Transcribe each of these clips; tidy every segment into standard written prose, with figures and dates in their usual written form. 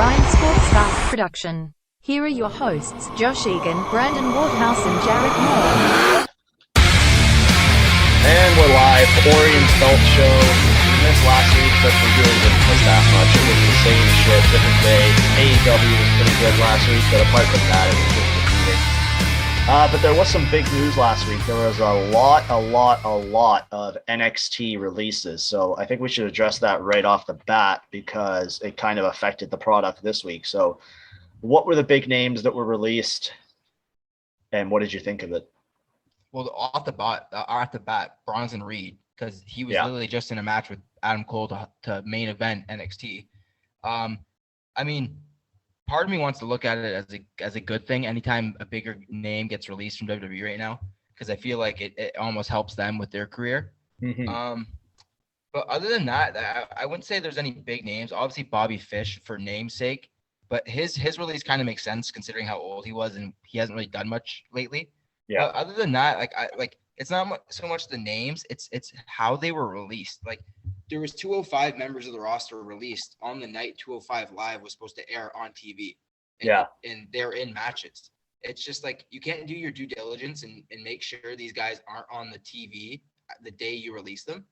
Orion Sports Staff production. Here are your hosts, Josh Egan, Brandon Waterhouse, and Jarek Moore. And we're live. Orions Belt Show. We missed last week, but we really didn't miss that much. It was the same shit, different day. AEW was pretty good last week, but apart from that, it was just defeating. But there was some big news last week. There was a lot of NXT releases. So I think we should address that right off the bat because it kind of affected the product this week. So what were the big names that were released and what did you think of it? Well, off the bat, Bronson Reed, because he was literally just in a match with Adam Cole to main event NXT. I mean, part of me wants to look at it as a good thing anytime a bigger name gets released from WWE right now, because I feel like it almost helps them with their career. Mm-hmm. But other than that, I wouldn't say there's any big names. Obviously, Bobby Fish for namesake, but his release kind of makes sense considering how old he was and he hasn't really done much lately. Yeah. But other than that, it's not so much the names, it's how they were released. Like there was 205 members of the roster released on the night 205 Live was supposed to air on TV. And they're in matches. It's just like you can't do your due diligence and make sure these guys aren't on the TV the day you release them.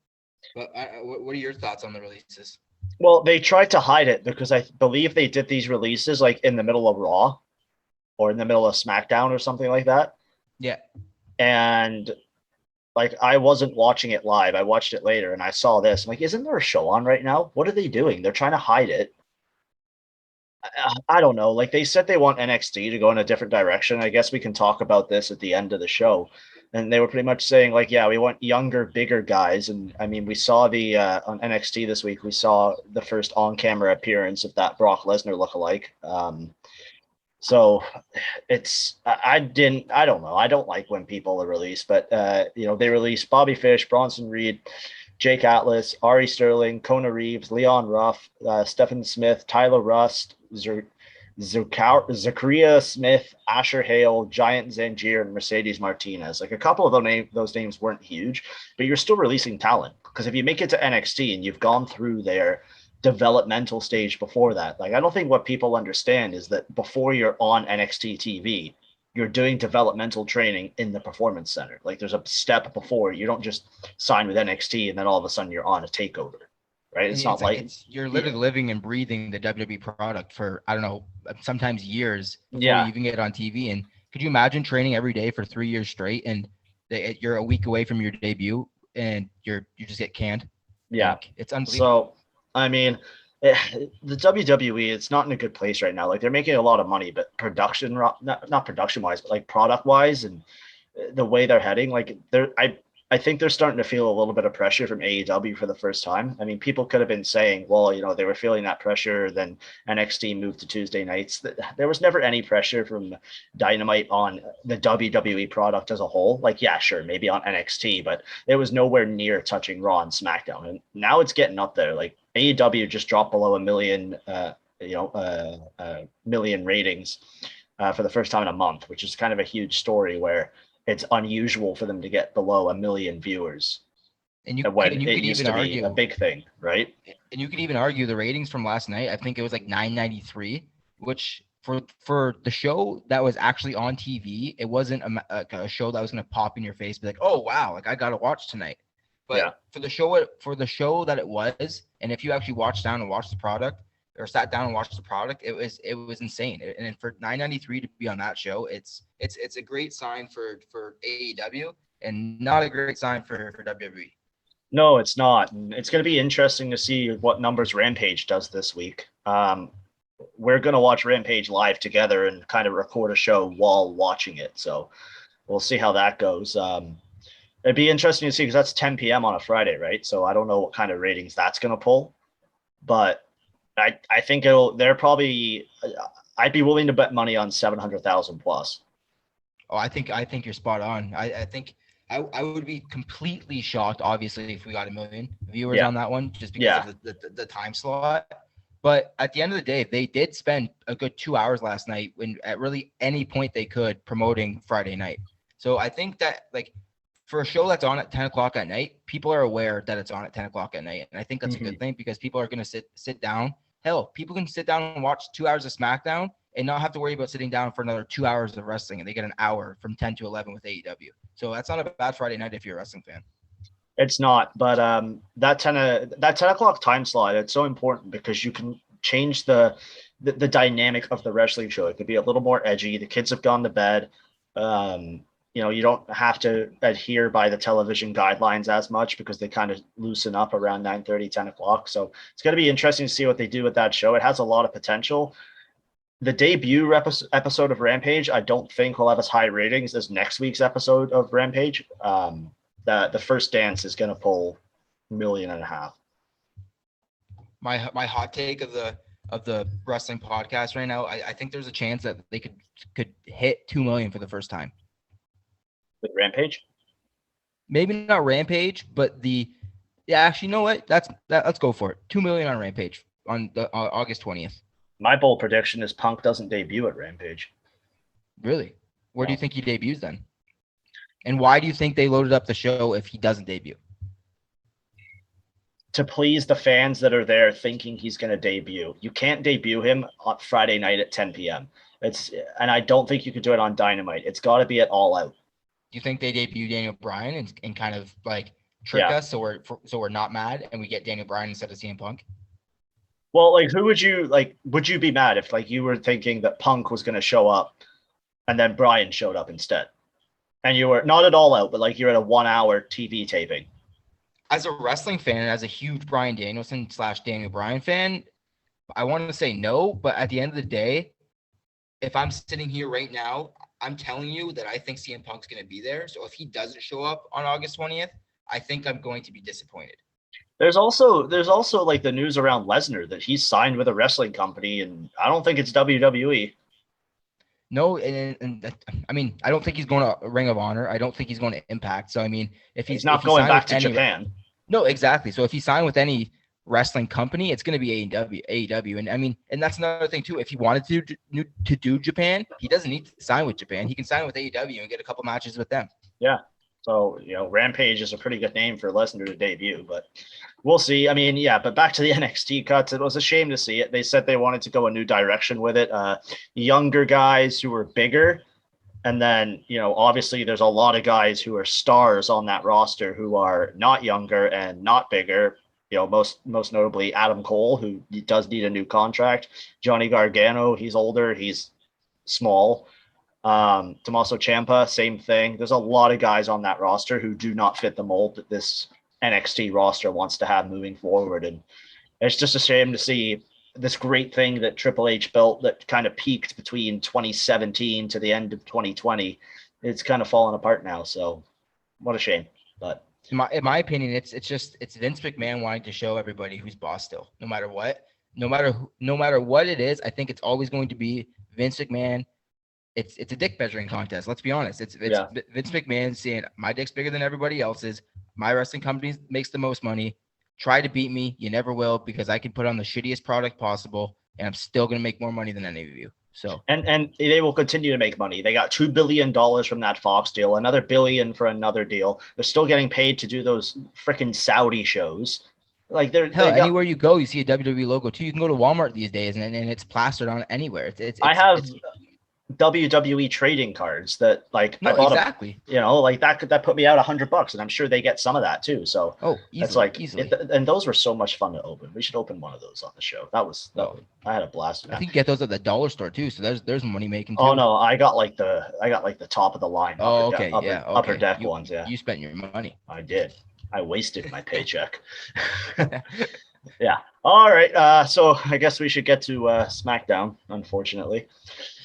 But what are your thoughts on the releases? Well, they tried to hide it because I believe they did these releases like in the middle of Raw or in the middle of SmackDown or something like that. Yeah. And like I wasn't watching it live. I watched it later and I saw this. I'm like, isn't there a show on right now? What are they doing? They're trying to hide it. I don't know. Like they said they want NXT to go in a different direction. I guess we can talk about this at the end of the show. And they were pretty much saying like, yeah, we want younger, bigger guys. And I mean, we saw the on NXT this week, we saw the first on-camera appearance of that Brock Lesnar lookalike. So I don't know. I don't like when people are released, but they released Bobby Fish, Bronson Reed, Jake Atlas, Ari Sterling, Kona Reeves, Leon Ruff, Stephen Smith, Tyler Rust, Zachariah Smith, Asher Hale, Giant Zangier, and Mercedes Martinez. Like a couple of those names weren't huge, but you're still releasing talent because if you make it to NXT and you've gone through their developmental stage before that, like I don't think what people understand is that before you're on NXT TV, you're doing developmental training in the Performance Center. Like there's a step before. You don't just sign with NXT and then all of a sudden you're on a takeover, right? It's not like you're literally living and breathing the WWE product for, I don't know, sometimes years before you even get on TV. And could you imagine training every day for 3 years straight and you're a week away from your debut and you just get canned? Yeah. Like, it's unbelievable. So, I mean, the WWE, it's not in a good place right now. Like they're making a lot of money, but not production wise, but like product wise and the way they're heading, like I think they're starting to feel a little bit of pressure from AEW for the first time. I mean, people could have been saying, well, they were feeling that pressure. Then NXT moved to Tuesday nights. There was never any pressure from Dynamite on the WWE product as a whole. Like, yeah, sure, maybe on NXT, but it was nowhere near touching Raw and SmackDown. And now it's getting up there. Like AEW just dropped below a million, million ratings for the first time in a month, which is kind of a huge story where it's unusual for them to get below 1 million viewers. And you could even argue a big thing, right? And you could even argue the ratings from last night. I think it was like 993, which for the show that was actually on TV, it wasn't a show that was going to pop in your face, be like, oh wow, like I got to watch tonight. But for the show that it was, and if you actually watched down and watched the product or sat down and watched the product, it was insane. And for 993 to be on that show, it's a great sign for AEW and not a great sign for WWE. No, it's not. And it's going to be interesting to see what numbers Rampage does this week. We're going to watch Rampage live together and kind of record a show while watching it. So we'll see how that goes. It'd be interesting to see because that's 10 p.m. on a Friday, right? So I don't know what kind of ratings that's going to pull, but I think they're probably, I'd be willing to bet money on 700,000 plus. Oh, I think you're spot on. I think I would be completely shocked, obviously, if we got 1 million viewers on that one, just because of the time slot. But at the end of the day, they did spend a good 2 hours last night when at really any point they could promoting Friday night. So I think that like for a show that's on at 10 o'clock at night, people are aware that it's on at 10 o'clock at night. And I think that's a good thing because people are going to sit down Hell, people can sit down and watch 2 hours of SmackDown and not have to worry about sitting down for another 2 hours of wrestling, and they get an hour from 10 to 11 with AEW. So that's not a bad Friday night if you're a wrestling fan. It's not, but that 10 o'clock time slot, it's so important because you can change the dynamic of the wrestling show. It could be a little more edgy. The kids have gone to bed. You don't have to adhere by the television guidelines as much because they kind of loosen up around 9:30, 10 o'clock. So it's going to be interesting to see what they do with that show. It has a lot of potential. The debut episode of Rampage, I don't think will have as high ratings as next week's episode of Rampage. The first dance is going to pull 1.5 million. My hot take of the wrestling podcast right now, I think there's a chance that they could hit 2 million for the first time. With Rampage? Maybe not Rampage, but actually, you know what? Let's go for it. 2 million on Rampage on August 20th. My bold prediction is Punk doesn't debut at Rampage. Really? Where do you think he debuts then? And why do you think they loaded up the show if he doesn't debut? To please the fans that are there thinking he's going to debut. You can't debut him on Friday night at 10 p.m. And I don't think you could do it on Dynamite. It's got to be at All Out. Do you think they debut Daniel Bryan and kind of like trick us so we're not mad and we get Daniel Bryan instead of CM Punk? Well, like, who would you be mad if like you were thinking that Punk was going to show up and then Bryan showed up instead? And you were not at All Out, but like you're at a 1 hour TV taping. As a wrestling fan and as a huge Bryan Danielson / Daniel Bryan fan, I want to say no, but at the end of the day, if I'm sitting here right now, I'm telling you that I think CM Punk's going to be there. So if he doesn't show up on August 20th, I think I'm going to be disappointed. There's also like the news around Lesnar that he's signed with a wrestling company, and I don't think it's WWE. No, and I mean, I don't think he's going to Ring of Honor. I don't think he's going to Impact. So I mean, if he's not going back to Japan. No, exactly. So if he signed with any wrestling company, it's going to be AEW. And I mean, and that's another thing too. If he wanted to do Japan, he doesn't need to sign with Japan. He can sign with AEW and get a couple matches with them. Yeah. So, Rampage is a pretty good name for Lesnar to debut, but we'll see. I mean, yeah, but back to the NXT cuts. It was a shame to see it. They said they wanted to go a new direction with it. Younger guys who were bigger. And then, obviously there's a lot of guys who are stars on that roster who are not younger and not bigger. Most notably Adam Cole, who does need a new contract. Johnny Gargano, he's older, he's small. Tommaso Ciampa, same thing. There's a lot of guys on that roster who do not fit the mold that this NXT roster wants to have moving forward. And it's just a shame to see this great thing that Triple H built that kind of peaked between 2017 to the end of 2020. It's kind of fallen apart now. So what a shame. But in my opinion, it's Vince McMahon wanting to show everybody who's boss still, no matter what, no matter what it is. I think it's always going to be Vince McMahon. It's a dick measuring contest. Let's be honest. It's Vince McMahon saying my dick's bigger than everybody else's. My wrestling company makes the most money. Try to beat me. You never will, because I can put on the shittiest product possible and I'm still going to make more money than any of you. So and they will continue to make money. They got $2 billion from that Fox deal, another $1 billion for another deal. They're still getting paid to do those freaking Saudi shows. Like anywhere you go, you see a WWE logo too. You can go to Walmart these days and it's plastered on anywhere. I have WWE trading cards that I bought exactly. That put me out $100, and I'm sure they get some of that too. So easily. And those were so much fun to open. We should open one of those on the show. I had a blast. I think you get those at the dollar store too. So there's money making too. Oh no, I got the top of the line. Upper deck ones. Yeah, you spent your money. I did. I wasted my paycheck. Yeah. All right. So I guess we should get to SmackDown, unfortunately.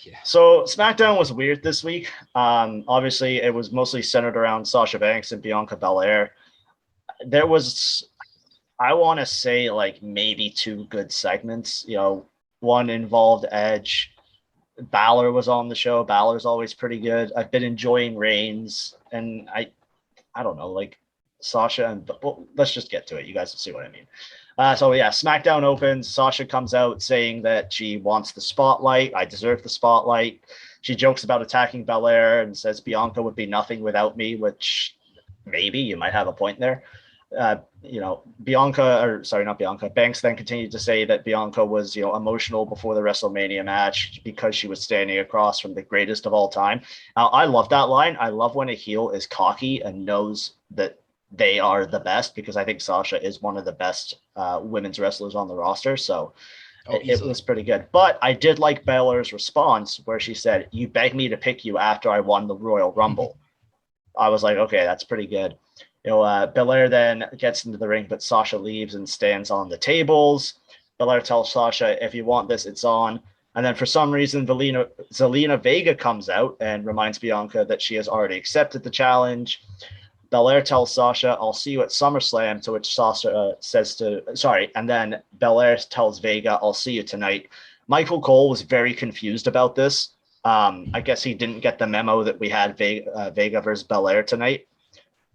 Yeah. So SmackDown was weird this week. Obviously, it was mostly centered around Sasha Banks and Bianca Belair. There was, I want to say, maybe 2 good segments. One involved Edge. Balor was on the show. Balor's always pretty good. I've been enjoying Reigns, and I don't know, Sasha and let's just get to it. You guys will see what I mean. SmackDown opens. Sasha comes out saying that she wants the spotlight. I deserve the spotlight. She jokes about attacking Belair and says Bianca would be nothing without me, which maybe you might have a point there. Banks then continued to say that Bianca was, emotional before the WrestleMania match because she was standing across from the greatest of all time. Now, I love that line. I love when a heel is cocky and knows that they are the best, because I think Sasha is one of the best women's wrestlers on the roster. So it was pretty good. But I did like Belair's response where she said, "You begged me to pick you after I won the Royal Rumble." I was like, okay, that's pretty good. Belair then gets into the ring, but Sasha leaves and stands on the tables. Belair tells Sasha, "If you want this, it's on." And then for some reason, Zelina Vega comes out and reminds Bianca that she has already accepted the challenge. Belair tells Sasha, "I'll see you at SummerSlam," to which Sasha and then Belair tells Vega, "I'll see you tonight." Michael Cole was very confused about this. I guess he didn't get the memo that we had Vega versus Belair tonight.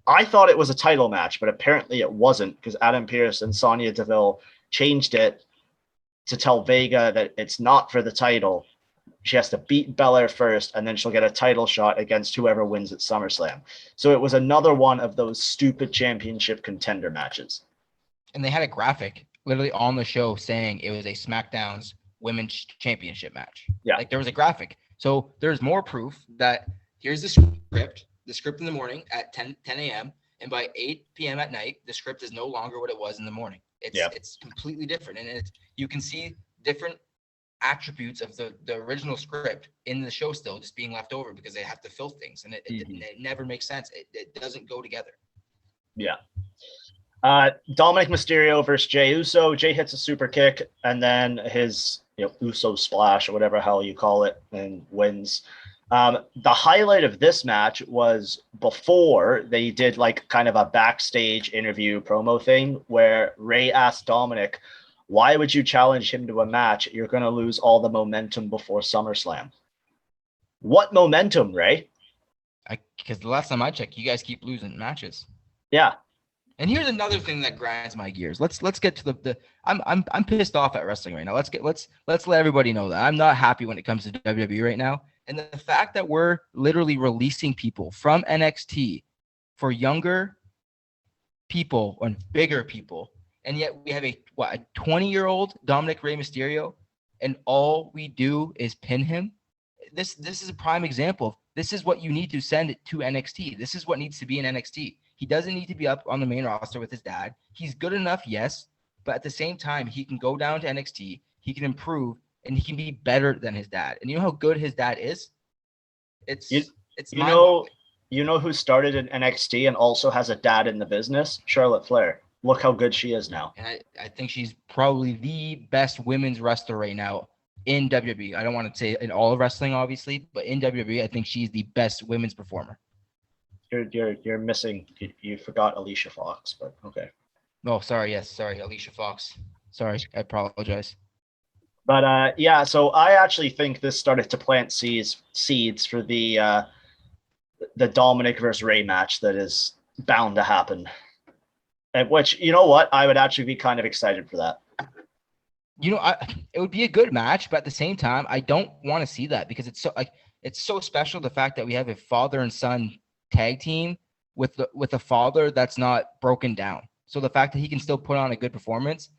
I thought it was a title match, but apparently it wasn't, because Adam Pearce and Sonya Deville changed it to tell Vega that it's not for the title. She has to beat Belair first, and then she'll get a title shot against whoever wins at SummerSlam. So it was another one of those stupid championship contender matches. And they had a graphic literally on the show saying it was a SmackDown's Women's Championship match. Yeah. Like there was a graphic. So there's more proof that here's the script in the morning at 10 a.m. And by 8 p.m. at night, the script is no longer what it was in the morning. It's completely different. And you can see different attributes of the original script in the show still just being left over because they have to fill things. And it never makes sense. It doesn't go together. Yeah. Dominic Mysterio versus Jey Uso. Jey hits a super kick and then his Uso splash or whatever hell you call it, and wins. The highlight of this match was before they did like kind of a backstage interview promo thing where Ray asked Dominic, "Why would you challenge him to a match? You're going to lose all the momentum before SummerSlam." What momentum, Ray? Because the last time I checked, you guys keep losing matches. Yeah. And here's another thing that grinds my gears. Let's get to the I'm pissed off at wrestling right now. Let's let everybody know that I'm not happy when it comes to WWE right now. And the fact that we're literally releasing people from NXT for younger people and bigger people, and yet we have a 20-year-old Dominic Rey Mysterio, and all we do is pin him. This is a prime example of this is what you need to send it to NXT. This is what needs to be in NXT. He doesn't need to be up on the main roster with his dad. He's good enough, yes, but at the same time, he can go down to NXT, he can improve, and he can be better than his dad. And you know how good his dad is? You know who started in NXT and also has a dad in the business? Charlotte Flair. Look how good she is now. And I think she's probably the best women's wrestler right now in WWE. I don't want to say in all of wrestling, obviously, but in WWE, I think she's the best women's performer. You're missing. You forgot Alicia Fox, but okay. Oh, sorry. Yes, sorry, Alicia Fox. Sorry, I apologize. But so I actually think this started to plant seeds for the Dominic versus Ray match that is bound to happen. And which, you know what, I would actually be kind of excited for that. It would be a good match, but at the same time, I don't want to see that because it's so special the fact that we have a father and son tag team with a father that's not broken down. So the fact that he can still put on a good performance,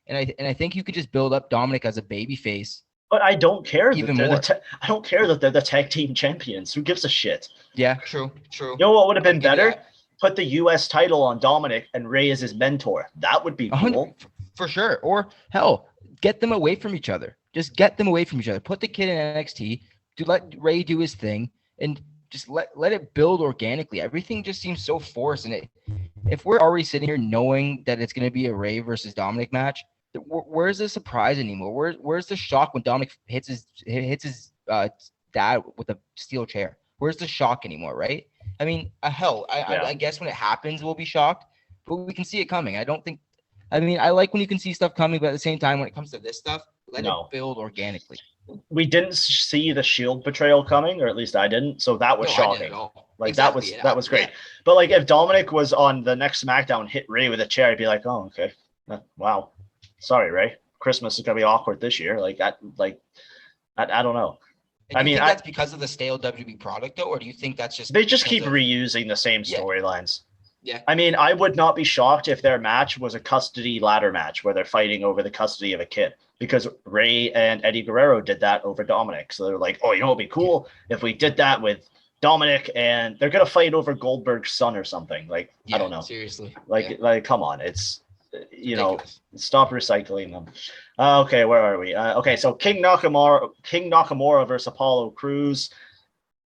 and I think you could just build up Dominic as a baby face. But I don't care even more. I don't care that they're the tag team champions. Who gives a shit? Yeah, true. You know what would have been better? Put the U.S. title on Dominic and Ray as his mentor. That would be cool. For sure. Or hell, get them away from each other. Just get them away from each other. Put the kid in NXT. Let Ray do his thing, and just let it build organically. Everything just seems so forced. And if we're already sitting here knowing that it's going to be a Ray versus Dominic match, where's the surprise anymore? Where's the shock when Dominic hits his dad with a steel chair? Where's the shock anymore, right? I mean, I guess when it happens, we'll be shocked, but we can see it coming. I like when you can see stuff coming, but at the same time, when it comes to this stuff, let it build organically. We didn't see the Shield betrayal coming, or at least I didn't. So that was shocking. Like exactly. that was great. Yeah. But like if Dominic was on the next SmackDown, hit Ray with a chair, I'd be like, oh, okay. Wow. Sorry, Ray. Christmas is gonna be awkward this year. I don't know. I mean, that's because of the stale WWE product, though, or do you think that's just they just keep reusing the same storylines? Yeah. I mean, I would not be shocked if their match was a custody ladder match where they're fighting over the custody of a kid, because Ray and Eddie Guerrero did that over Dominic. So they're like, oh, you know, it'd be cool if we did that with Dominic, and they're gonna fight over Goldberg's son or something. Like, I don't know. Seriously. Like, come on, it's Ridiculous. stop recycling them. Okay, where are we? Okay, so King Nakamura versus Apollo Crews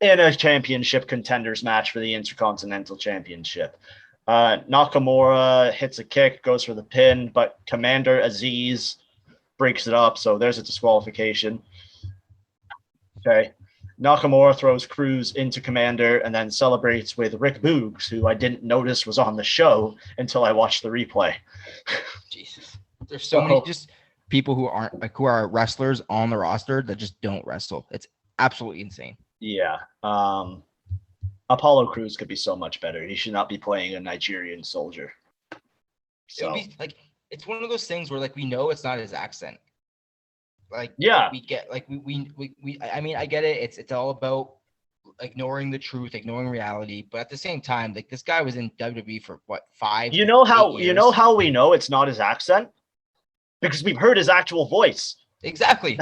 in a championship contenders match for the Intercontinental Championship. Nakamura hits a kick, goes for the pin, but Commander Aziz breaks it up, so there's a disqualification. Okay. Nakamura throws Crews into Commander and then celebrates with Rick Boogs, who I didn't notice was on the show until I watched the replay. Jesus. There's so many just people who are wrestlers on the roster that just don't wrestle. It's absolutely insane. Yeah. Apollo Crews could be so much better. He should not be playing a Nigerian soldier. So it would be like, it's one of those things where like we know it's not his accent. Like, yeah, we get like we I mean, I get it. It's all about ignoring the truth, ignoring reality. But at the same time, like this guy was in WWE for what, 5 you know how 8 years? You know how we know it's not his accent? Because we've heard his actual voice. Exactly.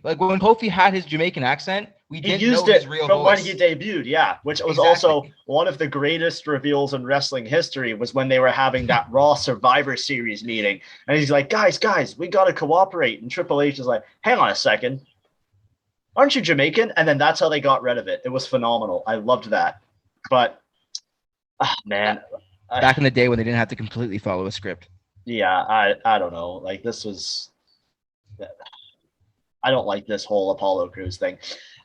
Like when Kofi had his Jamaican accent, we didn't know his real from voice. when he debuted, yeah, which was also one of the greatest reveals in wrestling history, was when they were having that Raw Survivor Series meeting. And he's like, guys, we got to cooperate. And Triple H is like, hang on a second. Aren't you Jamaican? And then that's how they got rid of it. It was phenomenal. I loved that. But, man. Back in the day when they didn't have to completely follow a script. Yeah, I don't know. Like, this was... I don't like this whole Apollo Crews thing.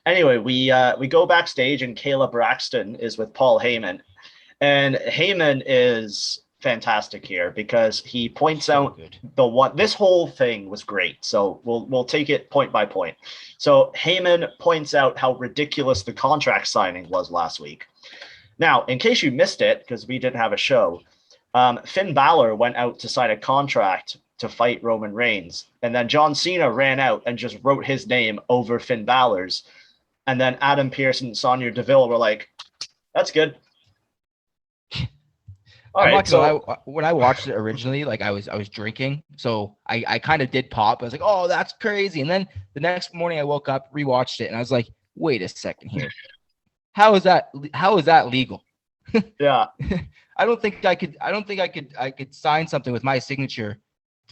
Anyway, we go backstage and Kayla Braxton is with Paul Heyman, and Heyman is fantastic here because he points out this whole thing was great. So we'll take it point by point. So Heyman points out how ridiculous the contract signing was last week. Now, in case you missed it, because we didn't have a show, Finn Balor went out to sign a contract to fight Roman Reigns. And then John Cena ran out and just wrote his name over Finn Balor's. And then Adam Pearce and Sonya Deville were like, that's good. All right. So when I watched it originally, like I was drinking. So I kind of did pop. I was like, oh, that's crazy. And then the next morning I woke up, rewatched it, and I was like, wait a second here. How is that legal? Yeah. I don't think I could sign something with my signature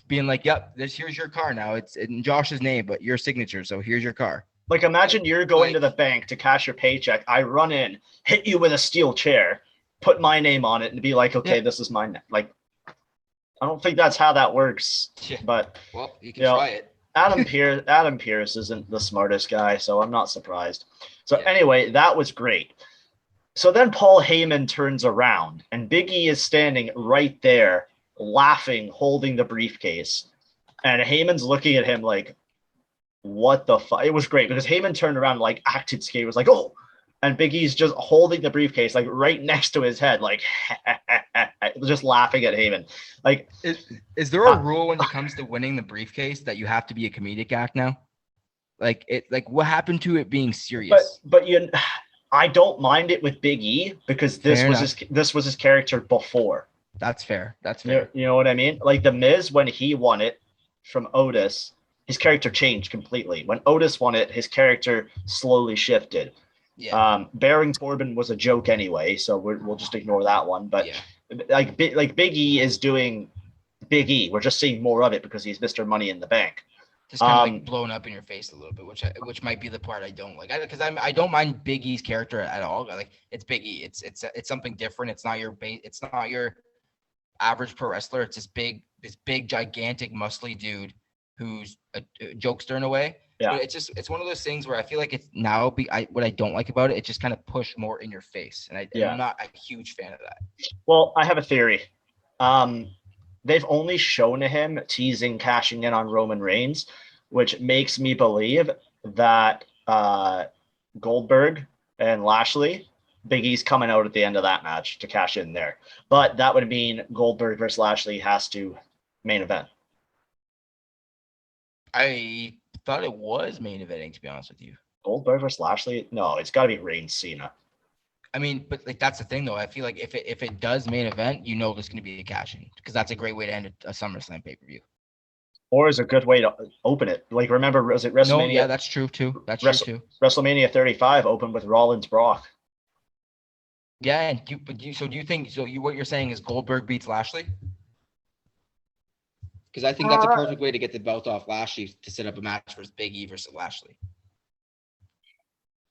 being like, yep, here's your car now. It's in Josh's name, but your signature. So here's your car. Like, imagine you're going to the bank to cash your paycheck. I run in, hit you with a steel chair, put my name on it, and be like, okay, this is mine. Like, I don't think that's how that works. Yeah. But well, you can try it. Adam Pearce isn't the smartest guy, so I'm not surprised. So anyway, that was great. So then Paul Heyman turns around, and Big E is standing right there, laughing, holding the briefcase. And Heyman's looking at him like, what the fuck? It was great because Heyman turned around, like, acted scared, was like, oh, and Big E's just holding the briefcase, like, right next to his head, like, just laughing at Heyman. Like, is there a rule when it comes to winning the briefcase that you have to be a comedic act now? Like, what happened to it being serious? But I don't mind it with Big E because this was his character before. That's fair. You know what I mean? Like The Miz, when he won it from Otis, his character changed completely. When Otis won it, his character slowly shifted. Yeah. Baron Corbin was a joke anyway, so we'll just ignore that one. But like Big E is doing Big E. We're just seeing more of it because he's Mr. Money in the Bank. Just kind of like blown up in your face a little bit, which might be the part I don't like. Because I don't mind Big E's character at all. Like, it's Big E. It's something different. It's not your average pro wrestler. It's this big gigantic muscly dude who's a jokester in a way. Yeah. But it's one of those things where I feel like it's now what I don't like about it. It just kind of pushed more in your face, and I'm not a huge fan of that. Well, I have a theory. They've only shown him teasing cashing in on Roman Reigns, which makes me believe that Goldberg and Lashley, Big E's coming out at the end of that match to cash in there. But that would mean Goldberg versus Lashley has to main event. I thought it was main eventing, to be honest with you. Goldberg versus Lashley? No, it's got to be Reigns Cena. I mean, but like that's the thing though. I feel like if it does main event, you know there's going to be a cash in because that's a great way to end a SummerSlam pay-per-view. Or is a good way to open it. Like, remember, was it WrestleMania? No, yeah, that's true too. That's true too. WrestleMania 35 opened with Rollins Brock. Yeah, and so do you think what you're saying is Goldberg beats Lashley? Because I think that's a perfect way to get the belt off Lashley to set up a match versus Big E versus Lashley.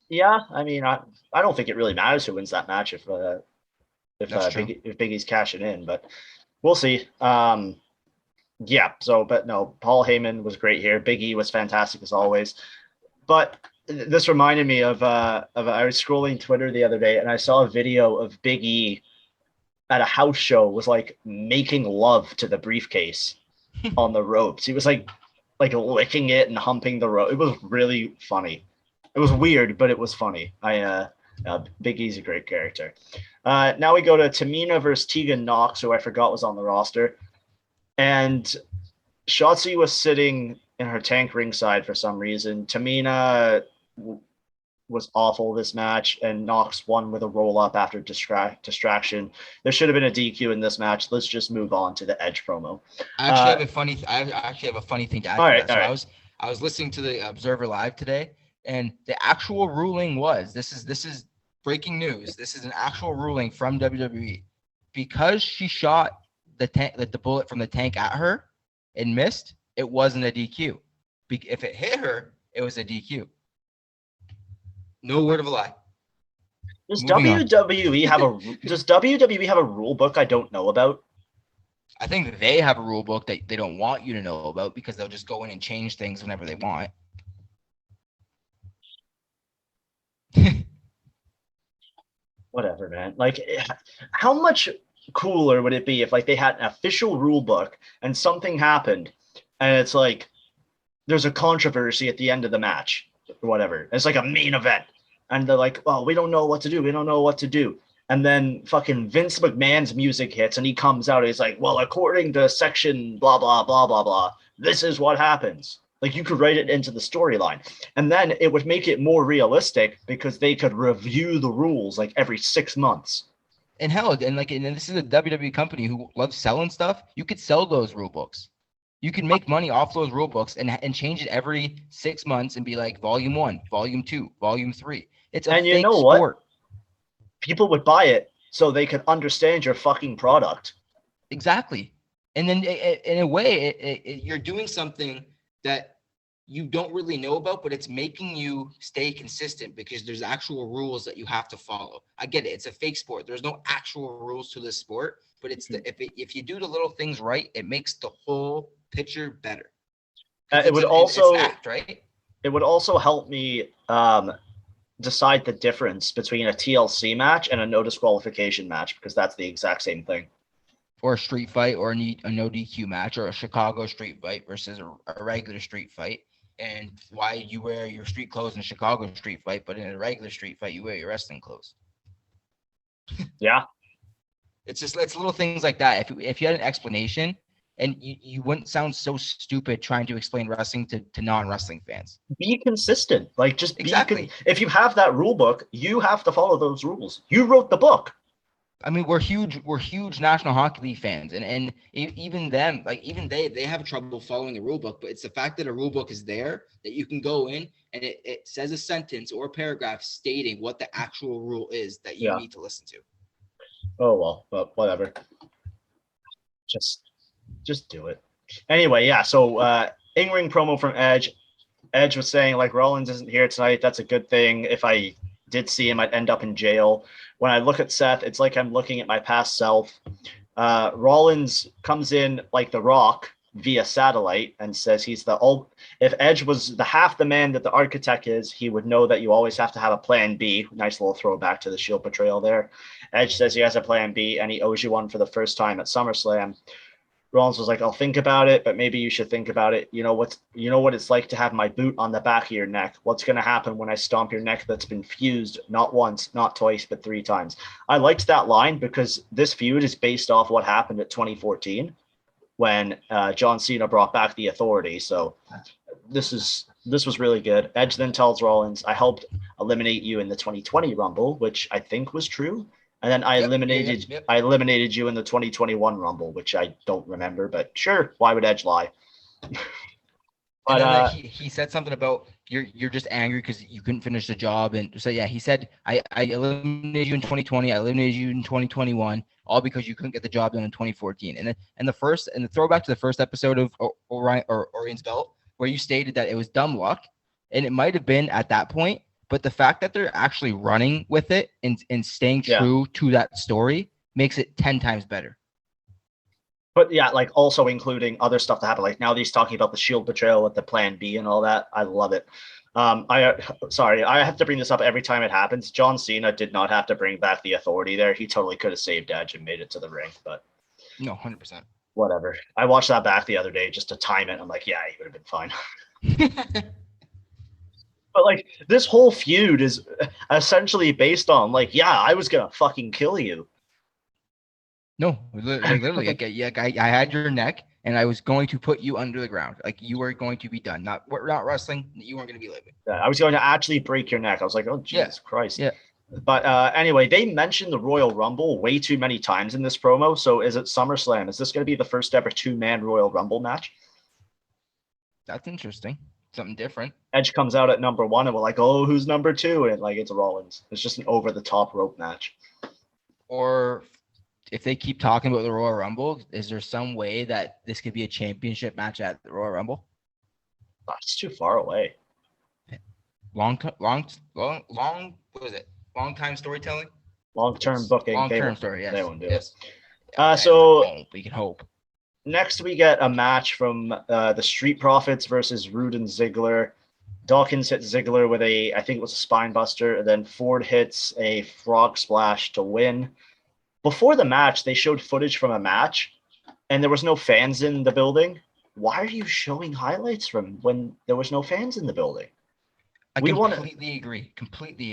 Yeah, I mean, I don't think it really matters who wins that match if Big E's cashing in, but we'll see. Yeah. So, but no, Paul Heyman was great here. Big E was fantastic as always. But this reminded me of I was scrolling Twitter the other day and I saw a video of Big E at a house show was like making love to the briefcase on the ropes. He was like licking it and humping the rope. It was really funny. It was weird, but it was funny. Big E's a great character. Now we go to Tamina versus Tegan Nox, who I forgot was on the roster. And Shotzi was sitting in her tank ringside for some reason. Tamina was awful this match, and Nox won with a roll-up after distraction. There should have been a DQ in this match. Let's just move on to the Edge promo. I actually have a funny thing to add to that. So I was listening to the Observer Live today, and the actual ruling was this is breaking news. This is an actual ruling from WWE because she shot the bullet from the tank at her and missed. It wasn't a DQ. If it hit her, it was a DQ. No word of a lie. Does WWE have a rule book I don't know about? I think that they have a rule book that they don't want you to know about because they'll just go in and change things whenever they want. Whatever, man. Like, how much cooler would it be if like they had an official rule book and something happened and it's like there's a controversy at the end of the match or whatever. It's like a main event and they're like, well, we don't know what to do. And then fucking Vince McMahon's music hits and he comes out and he's like, well, according to section blah, blah, blah, blah, blah, this is what happens. Like, you could write it into the storyline. And then it would make it more realistic because they could review the rules like every 6 months. And hell, and this is a WWE company who loves selling stuff. You could sell those rule books. You can make money off those rule books and change it every 6 months and be like volume 1, volume 2, volume 3. It's a fake you know sport. What? People would buy it so they could understand your fucking product. Exactly. And then in a way, you're doing something that you don't really know about, but it's making you stay consistent because there's actual rules that you have to follow. I get it. It's a fake sport. There's no actual rules to this sport, but it's if you do the little things right, it makes the whole picture better. It would also act, right? It would also help me decide the difference between a TLC match and a no disqualification match because that's the exact same thing. Or a street fight or a no DQ match or a Chicago street fight versus a regular street fight. And why you wear your street clothes in a Chicago street fight, but in a regular street fight, you wear your wrestling clothes. Yeah. It's little things like that. If you had an explanation and you wouldn't sound so stupid trying to explain wrestling to non-wrestling fans. Be consistent. Like, just exactly. If you have that rule book, you have to follow those rules. You wrote the book. I mean, we're huge National Hockey League fans, and even them, like even they have trouble following the rule book. But it's the fact that a rule book is there that you can go in and it says a sentence or a paragraph stating what the actual rule is that you need to listen to. Oh well, but whatever. Just do it. Anyway, yeah. So in-ring promo from Edge. Edge was saying like Rollins isn't here tonight. That's a good thing. If I did see him, I'd end up in jail. When I look at Seth, it's like I'm looking at my past self. Rollins comes in like The Rock via satellite and says if Edge was the half the man that the Architect is, he would know that you always have to have a plan B. Nice little throwback to the Shield portrayal there. Edge says he has a plan B and he owes you one for the first time at SummerSlam. Rollins was like, I'll think about it, but maybe you should think about it. You know what it's like to have my boot on the back of your neck. What's going to happen when I stomp your neck that's been fused not once, not twice, but 3 times? I liked that line because this feud is based off what happened at 2014 when John Cena brought back the Authority. So this was really good. Edge then tells Rollins, I eliminate you in the 2020 Rumble, which I think was true. And then I Yep, eliminated yep. I eliminated you in the 2021 Rumble, which I don't remember, but sure, why would Edge lie? And then But he said something about you're just angry because you couldn't finish the job. And so yeah, he said I eliminated you in 2020, I eliminated you in 2021, all because you couldn't get the job done in 2014. And the throwback to the first episode of Orion's Belt, where you stated that it was dumb luck, and it might have been at that point, but the fact that they're actually running with it and staying true to that story makes it 10 times better. But yeah, like also including other stuff that happened. Like now he's talking about the Shield betrayal with the Plan B and all that. I love it. I have to bring this up every time it happens. John Cena did not have to bring back the Authority there. He totally could have saved Edge and made it to the ring, but no, 100%. Whatever. I watched that back the other day just to time it. I'm like, yeah, he would have been fine. But like this whole feud is essentially based on like, yeah, I was gonna fucking kill you. No, literally, I had your neck, and I was going to put you under the ground. Like you were going to be done. We're not wrestling. You weren't going to be living. Yeah, I was going to actually break your neck. I was like, oh Jesus Christ. Yeah. But anyway, they mentioned the Royal Rumble way too many times in this promo. So is it SummerSlam? Is this going to be the first ever 2-man Royal Rumble match? That's interesting. Something different. Edge comes out at number 1, and we're like, oh, who's number 2? And like, it's Rollins. It's just an over-the-top rope match. Or if they keep talking about the Royal Rumble, is there some way that this could be a championship match at the Royal Rumble? That's too far away. Long. What was it? Long time storytelling. Long-term booking. Long-term story. Yes. They won't do it. So we can hope. Next, we get a match from the Street Profits versus Rude and Ziggler. Dawkins hits Ziggler with I think it was a spine buster, and then Ford hits a frog splash to win. Before the match, they showed footage from a match, and there was no fans in the building. Why are you showing highlights from when there was no fans in the building? I completely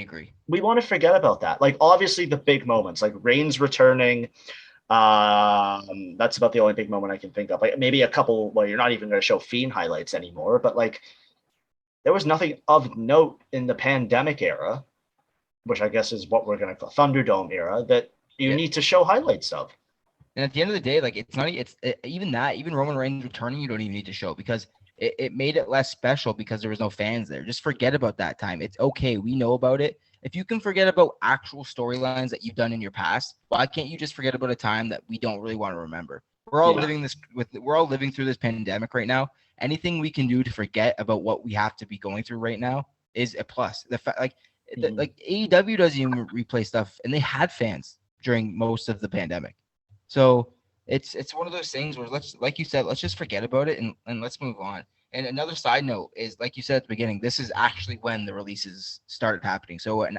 agree. We want to forget about that. Like, obviously, the big moments, like Reigns returning. That's about the only big moment I can think of. Like maybe a couple where you're not even going to show Fiend highlights anymore, but like there was nothing of note in the pandemic era, which I guess is what we're going to call Thunderdome era, that you need to show highlights of. And at the end of the day, like even Roman Reigns returning, you don't even need to show because it made it less special because there was no fans there. Just forget about that time. It's okay. We know about it. If you can forget about actual storylines that you've done in your past, why can't you just forget about a time that we don't really want to remember? We're all living through this pandemic right now. Anything we can do to forget about what we have to be going through right now is a plus. The fact, like AEW doesn't even replay stuff, and they had fans during most of the pandemic. So it's one of those things where like you said, let's just forget about it and let's move on. And another side note is, like you said at the beginning, this is actually when the releases started happening. So an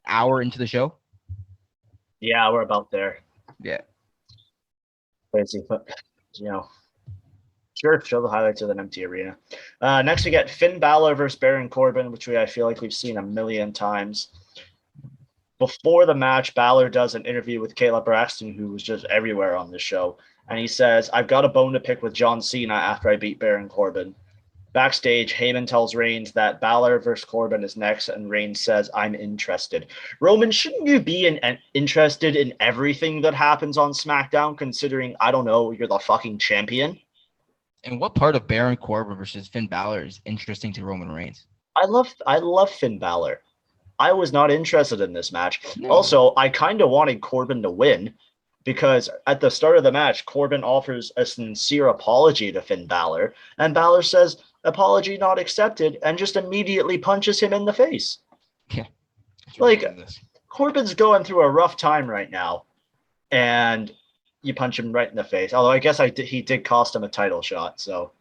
hour into the show. Yeah, we're about there. Yeah. Crazy, but sure, show the highlights of an empty arena. Next, we get Finn Balor versus Baron Corbin, which I feel like we've seen a million times. Before the match, Balor does an interview with Kayla Braxton, who was just everywhere on the show. And he says, I've got a bone to pick with John Cena after I beat Baron Corbin. Backstage, Heyman tells Reigns that Balor versus Corbin is next, and Reigns says, I'm interested. Roman, shouldn't you be interested in everything that happens on SmackDown, considering, I don't know, you're the fucking champion? And what part of Baron Corbin versus Finn Balor is interesting to Roman Reigns? I love Finn Balor. I was not interested in this match. No. Also, I kind of wanted Corbin to win, because at the start of the match, Corbin offers a sincere apology to Finn Balor, and Balor says, apology not accepted, and just immediately punches him in the face. Yeah. Like, Corbin's going through a rough time right now, and you punch him right in the face. Although I guess he did cost him a title shot, so.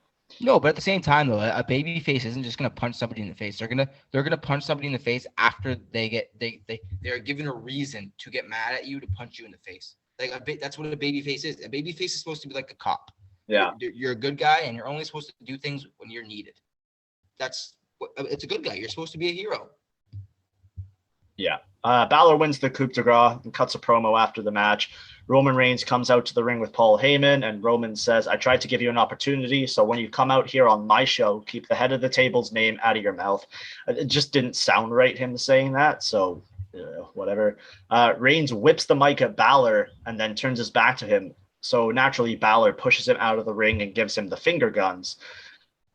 No, but at the same time, though, a baby face isn't just gonna punch somebody in the face. They're gonna punch somebody in the face after they're given a reason to get mad at you to punch you in the face. Like that's what a baby face is. A baby face is supposed to be like a cop. Yeah, you're a good guy, and you're only supposed to do things when you're needed. It's a good guy. You're supposed to be a hero. Yeah. Balor wins the coup de grace and cuts a promo after the match. Roman Reigns comes out to the ring with Paul Heyman, and Roman says, I tried to give you an opportunity, so when you come out here on my show, keep the head of the table's name out of your mouth. It just didn't sound right, him saying that, so whatever. Reigns whips the mic at Balor and then turns his back to him, so naturally Balor pushes him out of the ring and gives him the finger guns.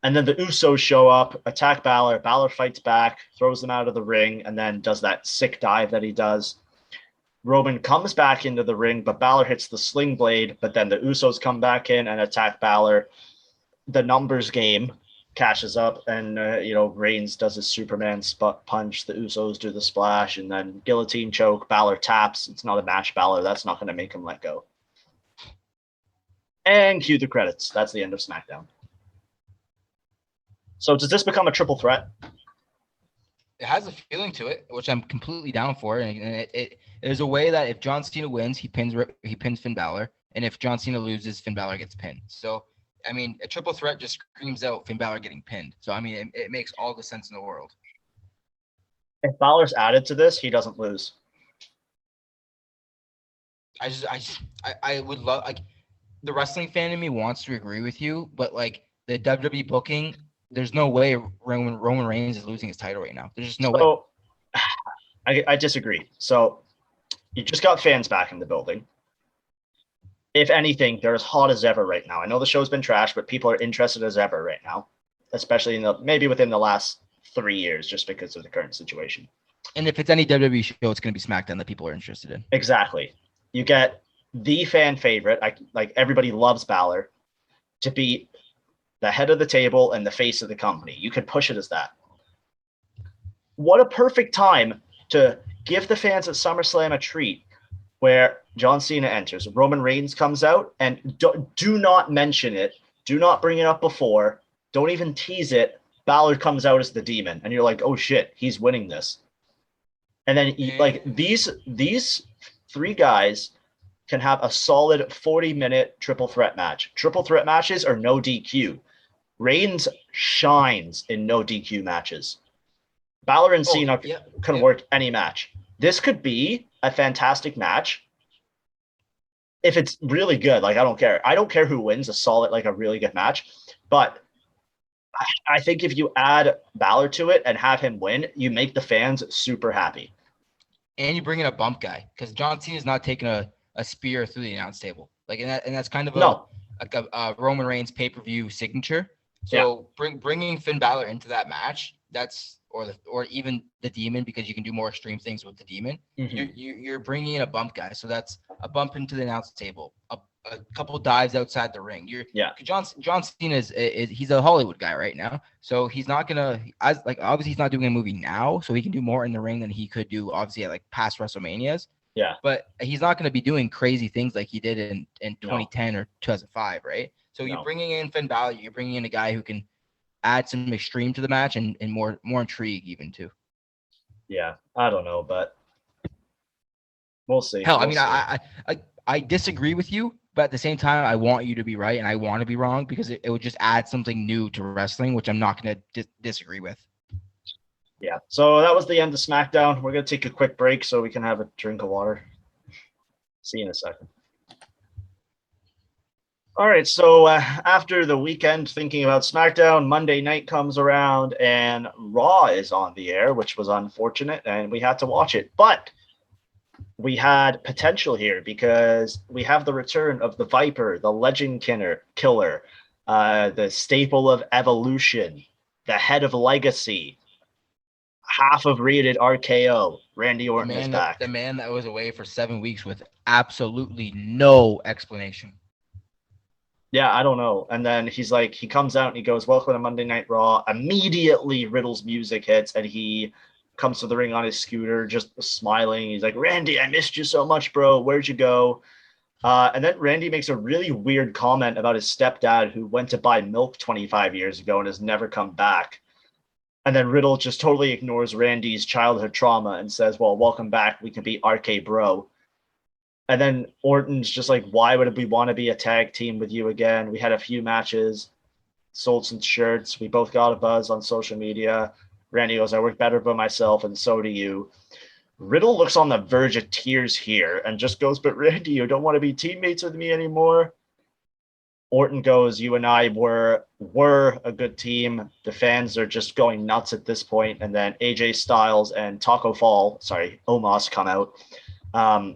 And then the Usos show up, attack Balor. Balor fights back, throws them out of the ring, and then does that sick dive that he does. Roman comes back into the ring, but Balor hits the sling blade, but then the Usos come back in and attack Balor. The numbers game cashes up, and Reigns does his Superman spot punch. The Usos do the splash, and then guillotine choke. Balor taps. It's not a match, Balor. That's not going to make him let go. And cue the credits. That's the end of SmackDown. So does this become a triple threat? It has a feeling to it, which I'm completely down for. And there's a way that if John Cena wins, he pins Finn Balor, and if John Cena loses, Finn Balor gets pinned. So, I mean, a triple threat just screams out Finn Balor getting pinned. So, I mean, it makes all the sense in the world. If Balor's added to this, he doesn't lose. I would love, like, the wrestling fan in me wants to agree with you, but like the WWE booking, there's no way Roman Reigns is losing his title right now. There's just no way. I disagree. So you just got fans back in the building. If anything, they're as hot as ever right now. I know the show's been trashed, but people are interested as ever right now, especially maybe within the last 3 years, just because of the current situation. And if it's any WWE show, it's going to be SmackDown that people are interested in. Exactly. You get the fan favorite, like everybody loves Balor, to be the head of the table and the face of the company. You could push it as that. What a perfect time to give the fans at SummerSlam a treat where John Cena enters. Roman Reigns comes out, and do not mention it. Do not bring it up before. Don't even tease it. Balor comes out as the demon, and you're like, oh shit, he's winning this. And then like these three guys can have a solid 40-minute triple threat match. Triple threat matches are no DQ. Reigns shines in no DQ matches. Balor and Cena can work any match. This could be a fantastic match if it's really good. Like, I don't care. I don't care who wins a solid, like a really good match. But I think if you add Balor to it and have him win, you make the fans super happy. And you bring in a bump guy, because John Cena is not taking a spear through the announce table. Like, and that's kind of a Roman Reigns pay-per-view signature. So bringing Finn Balor into that match, or even the Demon, because you can do more extreme things with the Demon. Mm-hmm. You're bringing in a bump guy, so that's a bump into the announce table, a couple dives outside the ring. John Cena is he's a Hollywood guy right now, so he's not gonna obviously he's not doing a movie now, so he can do more in the ring than he could do obviously at like past WrestleManias. Yeah, but he's not gonna be doing crazy things like he did in 2010 or 2005, right? So you're bringing in Finn Balor, you're bringing in a guy who can add some extreme to the match and more intrigue even too. Yeah, I don't know, but we'll see. Hell, I disagree with you, but at the same time, I want you to be right and I want to be wrong, because it would just add something new to wrestling, which I'm not going to disagree with. Yeah, so that was the end of SmackDown. We're going to take a quick break so we can have a drink of water. See you in a second. All right, so after the weekend thinking about SmackDown, Monday night comes around and Raw is on the air, which was unfortunate, and we had to watch it. But we had potential here because we have the return of the Viper, the Legend Killer, the staple of Evolution, the head of Legacy, half of Rated RKO. Randy Orton is back. The man that was away for 7 weeks with absolutely no explanation. Yeah, I don't know. And then he comes out and he goes, welcome to Monday Night Raw. Immediately Riddle's music hits and he comes to the ring on his scooter, just smiling. He's like, Randy, I missed you so much, bro. Where'd you go? And then Randy makes a really weird comment about his stepdad who went to buy milk 25 years ago and has never come back. And then Riddle just totally ignores Randy's childhood trauma and says, well, welcome back. We can be RK Bro. And then Orton's just like, why would we want to be a tag team with you again? We had a few matches, sold some shirts. We both got a buzz on social media. Randy goes, I work better by myself, and so do you. Riddle looks on the verge of tears here and just goes, "But Randy, you don't want to be teammates with me anymore." Orton goes, "You and I were a good team. The fans are just going nuts at this point." And then AJ Styles and Omos come out.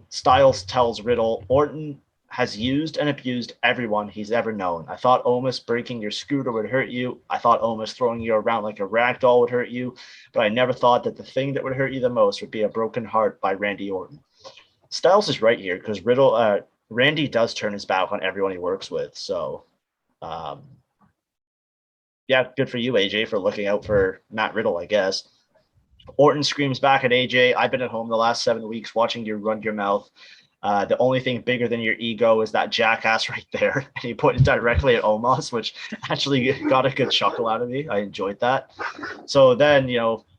Styles tells Riddle, "Orton has used and abused everyone he's ever known. I thought Omos breaking your scooter would hurt you. I thought Omos throwing you around like a rag doll would hurt you. But I never thought that the thing that would hurt you the most would be a broken heart by Randy Orton." Styles is right here because Randy does turn his back on everyone he works with. So, yeah, good for you, AJ, for looking out for Matt Riddle, I guess. Orton screams back at AJ, "I've been at home the last 7 weeks watching you run your mouth. The only thing bigger than your ego is that jackass right there." And he pointed directly at Omos, which actually got a good chuckle out of me. I enjoyed that. So then,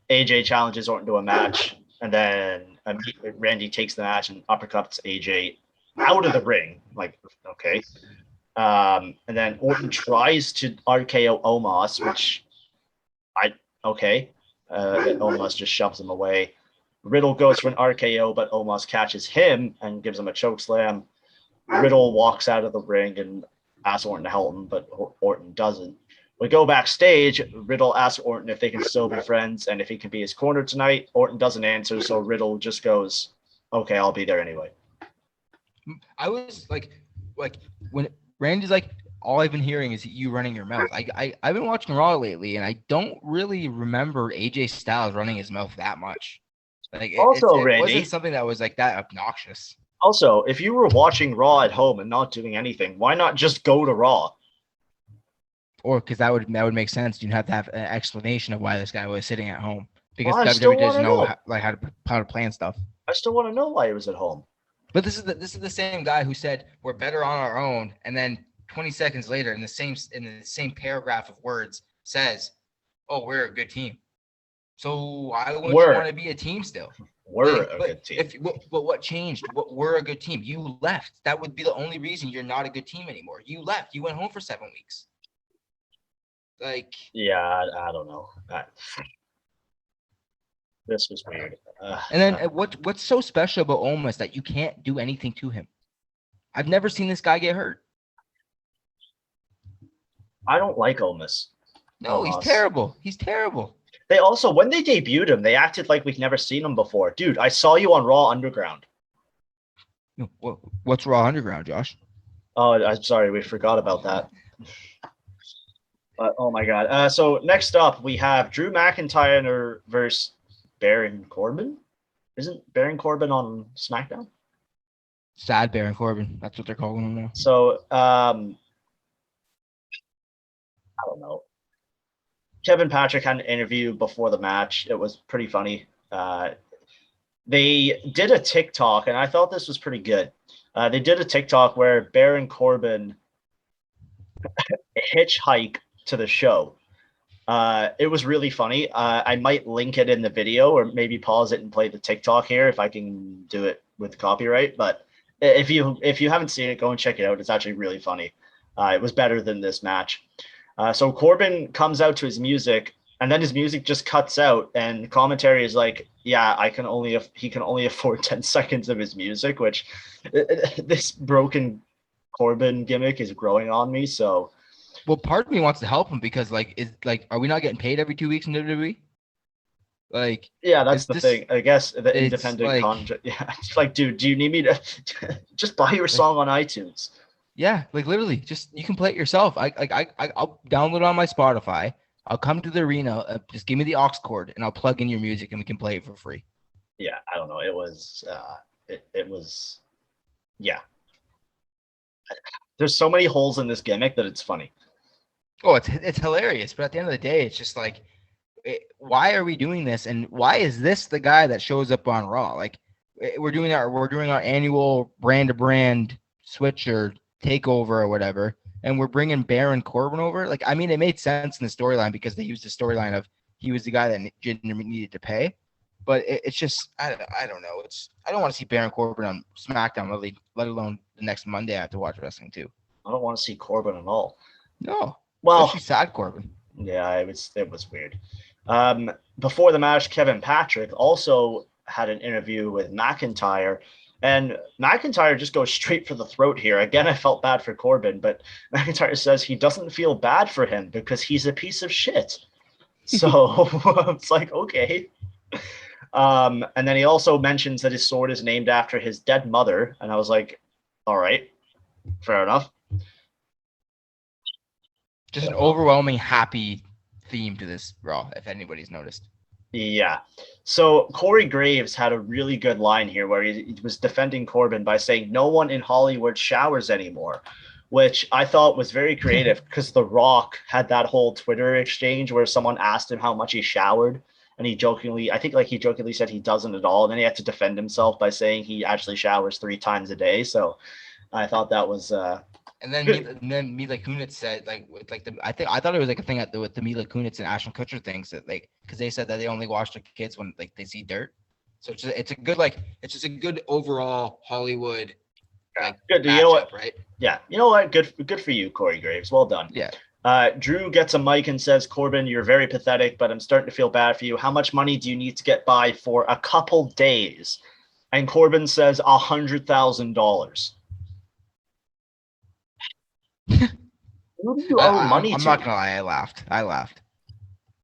AJ challenges Orton to a match, and then Randy takes the match and uppercuts AJ out of the ring. Like, okay. And then Orton tries to RKO Omos, which Omos just shoves him away. Riddle goes for an RKO, but Omos catches him and gives him a choke slam. Riddle walks out of the ring and asks Orton to help him, but Orton doesn't. We go backstage. Riddle asks Orton if they can still be friends and if he can be his corner tonight. Orton doesn't answer, so Riddle just goes, "Okay, I'll be there anyway." I was like when Randy's like, "All I've been hearing is you running your mouth." I've been watching Raw lately, and I don't really remember AJ Styles running his mouth that much. Like, it Randy, wasn't something that was like that obnoxious. Also, if you were watching Raw at home and not doing anything, why not just go to Raw? Or because that would make sense. You'd have to have an explanation of why this guy was sitting at home, because Well, WWE doesn't know how to plan stuff. I still want to know why he was at home. But this is the same guy who said we're better on our own, and then 20 seconds later, in the same paragraph of words, says, "Oh, we're a good team." So why wouldn't you want to be a team still? We're a good team. But what changed? We're a good team. You left. That would be the only reason you're not a good team anymore. You left. You went home for 7 weeks. Like, yeah, I don't know. This was weird. And then what's so special about Omos that you can't do anything to him? I've never seen this guy get hurt. I don't like Omos. No, he's terrible. He's terrible. They also, when they debuted him, they acted like we'd never seen him before. Dude, I saw you on Raw Underground. What's Raw Underground, Josh? Oh, I'm sorry. We forgot about that. But, oh, my God. So next up, we have Drew McIntyre versus Baron Corbin. Isn't Baron Corbin on SmackDown? Sad Baron Corbin. That's what they're calling him now. So, I don't know. Kevin Patrick had an interview before the match. It was pretty funny. They did a TikTok, and I thought this was pretty good. They did a TikTok where Baron Corbin hitchhiked to the show. It was really funny. I might link it in the video, or maybe pause it and play the TikTok here if I can do it with copyright. But if you haven't seen it, go and check it out. It's actually really funny. It was better than this match. So Corbin comes out to his music, and then his music just cuts out, and commentary is like, "Yeah, he can only afford 10 seconds of his music," which this broken Corbin gimmick is growing on me. So, well, part of me wants to help him because, are we not getting paid every 2 weeks in WWE? Like, yeah, that's the thing. I guess the independent contract. Yeah, it's like, dude, do you need me to just buy your song on iTunes? Yeah, literally, just you can play it yourself. I'll download it on my Spotify. I'll come to the arena. Just give me the aux cord, and I'll plug in your music, and we can play it for free. Yeah, I don't know. It was, yeah. There's so many holes in this gimmick that it's funny. Oh, it's hilarious, but at the end of the day, it's just like, why are we doing this, and why is this the guy that shows up on Raw? Like, we're doing our annual brand to brand switch or takeover or whatever, and we're bringing Baron Corbin over. Like, I mean, it made sense in the storyline because they used the storyline of he was the guy that needed to pay, but it's just I don't know. I don't want to see Baron Corbin on SmackDown, let alone the next Monday I have to watch wrestling too. I don't want to see Corbin at all. No, well, especially sad Corbin. Yeah, it was weird. Before the match, Kevin Patrick also had an interview with McIntyre, and McIntyre just goes straight for the throat here. Again, I felt bad for Corbin, but McIntyre says he doesn't feel bad for him because he's a piece of shit. So it's like, okay. And then he also mentions that his sword is named after his dead mother. And I was like, all right, fair enough. Just an overwhelming happy theme to this Raw, if anybody's noticed. Yeah. So Corey Graves had a really good line here where he was defending Corbin by saying no one in Hollywood showers anymore, which I thought was very creative because The Rock had that whole Twitter exchange where someone asked him how much he showered. And he jokingly said he doesn't at all. And then he had to defend himself by saying he actually showers 3 times a day. So I thought that was And then Mila Kunis said I thought it was like a thing with the Mila Kunis and Ashton Kutcher things that because they said that they only watch their kids when they see dirt. So it's just a good overall Hollywood good. Matchup, you know what? Right? Yeah. You know what? Good for you, Corey Graves. Well done. Yeah. Drew gets a mic and says, Corbin, you're very pathetic, but I'm starting to feel bad for you. How much money do you need to get by for a couple days? And Corbin says $100,000. Who do you owe money to? I'm not gonna lie, I laughed.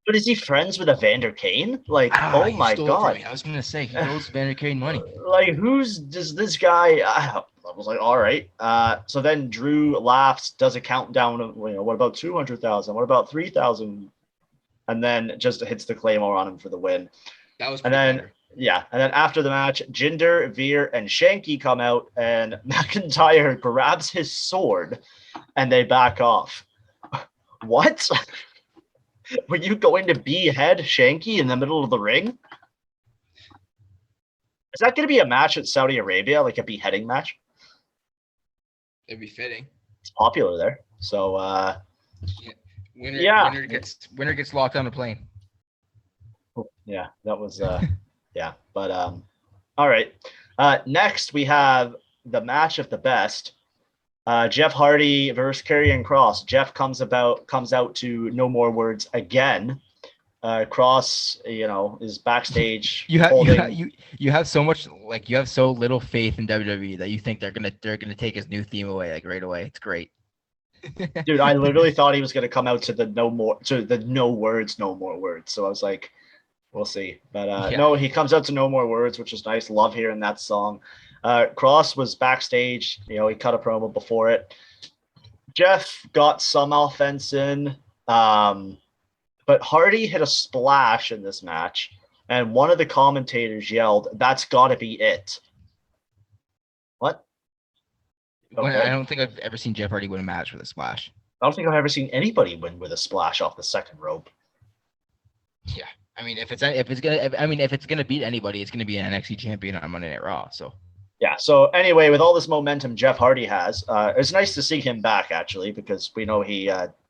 But is he friends with Evander Kane? Like, oh my god! I was gonna say he owes Evander Kane money. Like, does this guy? I was like, all right. So then Drew laughs, does a countdown of, what about 200,000? What about 3,000? And then just hits the Claymore on him for the win. That was. And then and then after the match, Jinder, Veer, and Shanky come out, and McIntyre grabs his sword, and they back off. What? Were you going to behead Shanky in the middle of the ring? Is that going to be a match at Saudi Arabia, like a beheading match? It'd be fitting. It's popular there. So, winner gets locked on a plane. Yeah, that was, yeah. But, all right. Next, we have the match of the best. Jeff Hardy versus Karrion Kross. Jeff comes out to No More Words again. Kross, is backstage. You have so much, you have so little faith in WWE that you think they're gonna take his new theme away right away. It's great. Dude, I literally thought he was gonna come out to the No More Words. So I was like, we'll see. But no, he comes out to No More Words, which is nice. Love hearing that song. Kross was backstage. He cut a promo before it. Jeff got some offense in, but Hardy hit a splash in this match, and one of the commentators yelled, "That's got to be it." What? Okay. I don't think I've ever seen Jeff Hardy win a match with a splash. I don't think I've ever seen anybody win with a splash off the second rope. Yeah, I mean, if it's gonna beat anybody, it's gonna be an NXT champion on Monday Night Raw. So. Yeah, so anyway, with all this momentum Jeff Hardy has, it's nice to see him back, actually, because we know he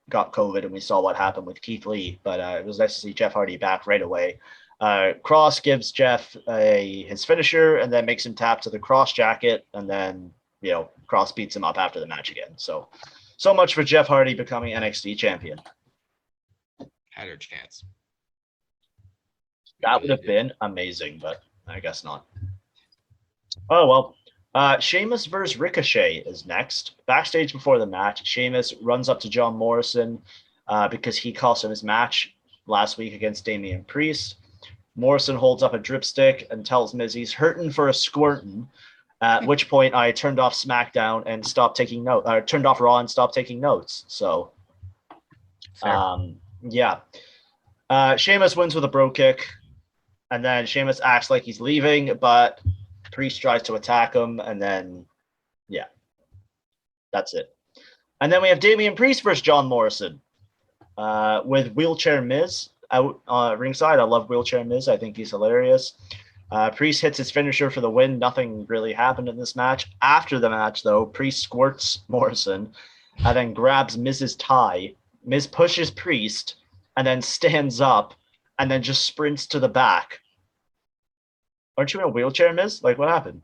got COVID and we saw what happened with Keith Lee, but it was nice to see Jeff Hardy back right away. Kross gives Jeff his finisher and then makes him tap to the Kross jacket, and then, Kross beats him up after the match again. So much for Jeff Hardy becoming NXT champion. Had her chance. That would have been amazing, but I guess not. Oh, well, Sheamus versus Ricochet is next. Backstage before the match, Sheamus runs up to John Morrison because he cost him his match last week against Damian Priest. Morrison holds up a dripstick and tells Miz he's hurting for a squirtin', at which point I turned off SmackDown and stopped taking notes. Turned off Raw and stopped taking notes. So, yeah. Sheamus wins with a bro kick, and then Sheamus acts like he's leaving, but Priest tries to attack him, and then, yeah, that's it. And then we have Damian Priest versus John Morrison with Wheelchair Miz out ringside. I love Wheelchair Miz. I think he's hilarious. Priest hits his finisher for the win. Nothing really happened in this match. After the match, though, Priest squirts Morrison and then grabs Miz's tie. Miz pushes Priest and then stands up and then just sprints to the back. Aren't you in a wheelchair, Miz? Like, what happened?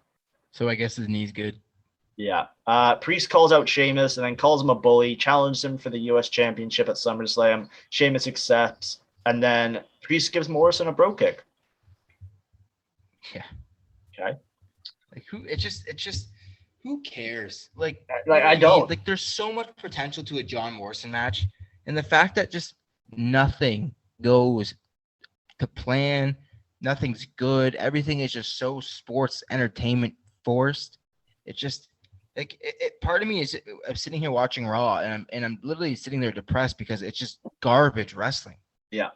So I guess his knee's good. Yeah. Priest calls out Sheamus and then calls him a bully, challenges him for the U.S. Championship at SummerSlam. Sheamus accepts, and then Priest gives Morrison a bro kick. Yeah. Okay. Like it's just who cares? Like, you Like know what I I mean? don't. Like there's so much potential to a John Morrison match, and the fact that just nothing goes to plan, nothing's good, everything is just so sports entertainment forced. It just like part of me is I'm sitting here watching Raw, and I'm literally sitting there depressed because it's just garbage wrestling. Yeah.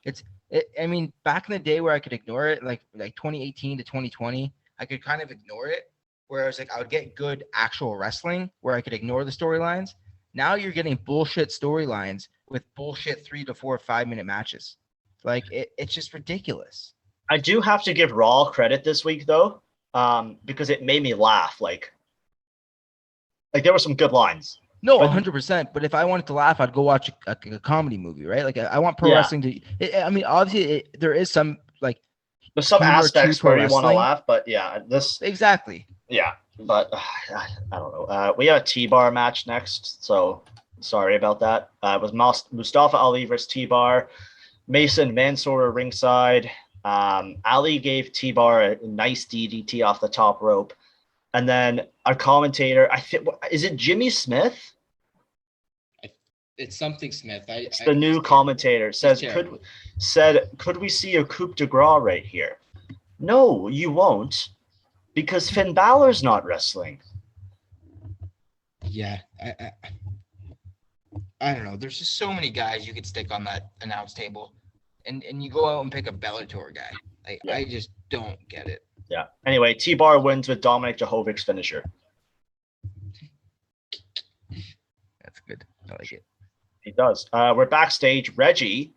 I mean, back in the day where I could ignore it, like 2018 to 2020, I could kind of ignore it. Whereas like I would get good actual wrestling where I could ignore the storylines. Now you're getting bullshit storylines with bullshit 3 to 4 5-minute matches. Like it's just ridiculous. I do have to give Raw credit this week though, because it made me laugh. Like there were some good lines. No, But 100%. But if I wanted to laugh, I'd go watch a comedy movie, right? Like I want pro Yeah. wrestling to. I mean, obviously, there is some like there's some humor to aspects pro where you want to wrestling. laugh, but yeah, this Exactly. yeah, but I don't know. We have a T-Bar match next, so sorry about that. It was Mustafa Ali versus T-Bar. Mason Mansour ringside. Ali gave T-Bar a nice DDT off the top rope. And then our commentator, I think, is it Jimmy Smith? It's something Smith. It's the new commentator said, could we see a coup de grace right here? No, you won't, because Finn Balor's not wrestling. Yeah, I don't know. There's just so many guys you could stick on that announce table, and you go out and pick a Bellator guy. I just don't get it. Yeah. Anyway, T-Bar wins with Dominic Dijakovic's finisher. That's good. I like it. He does. We're backstage. Reggie,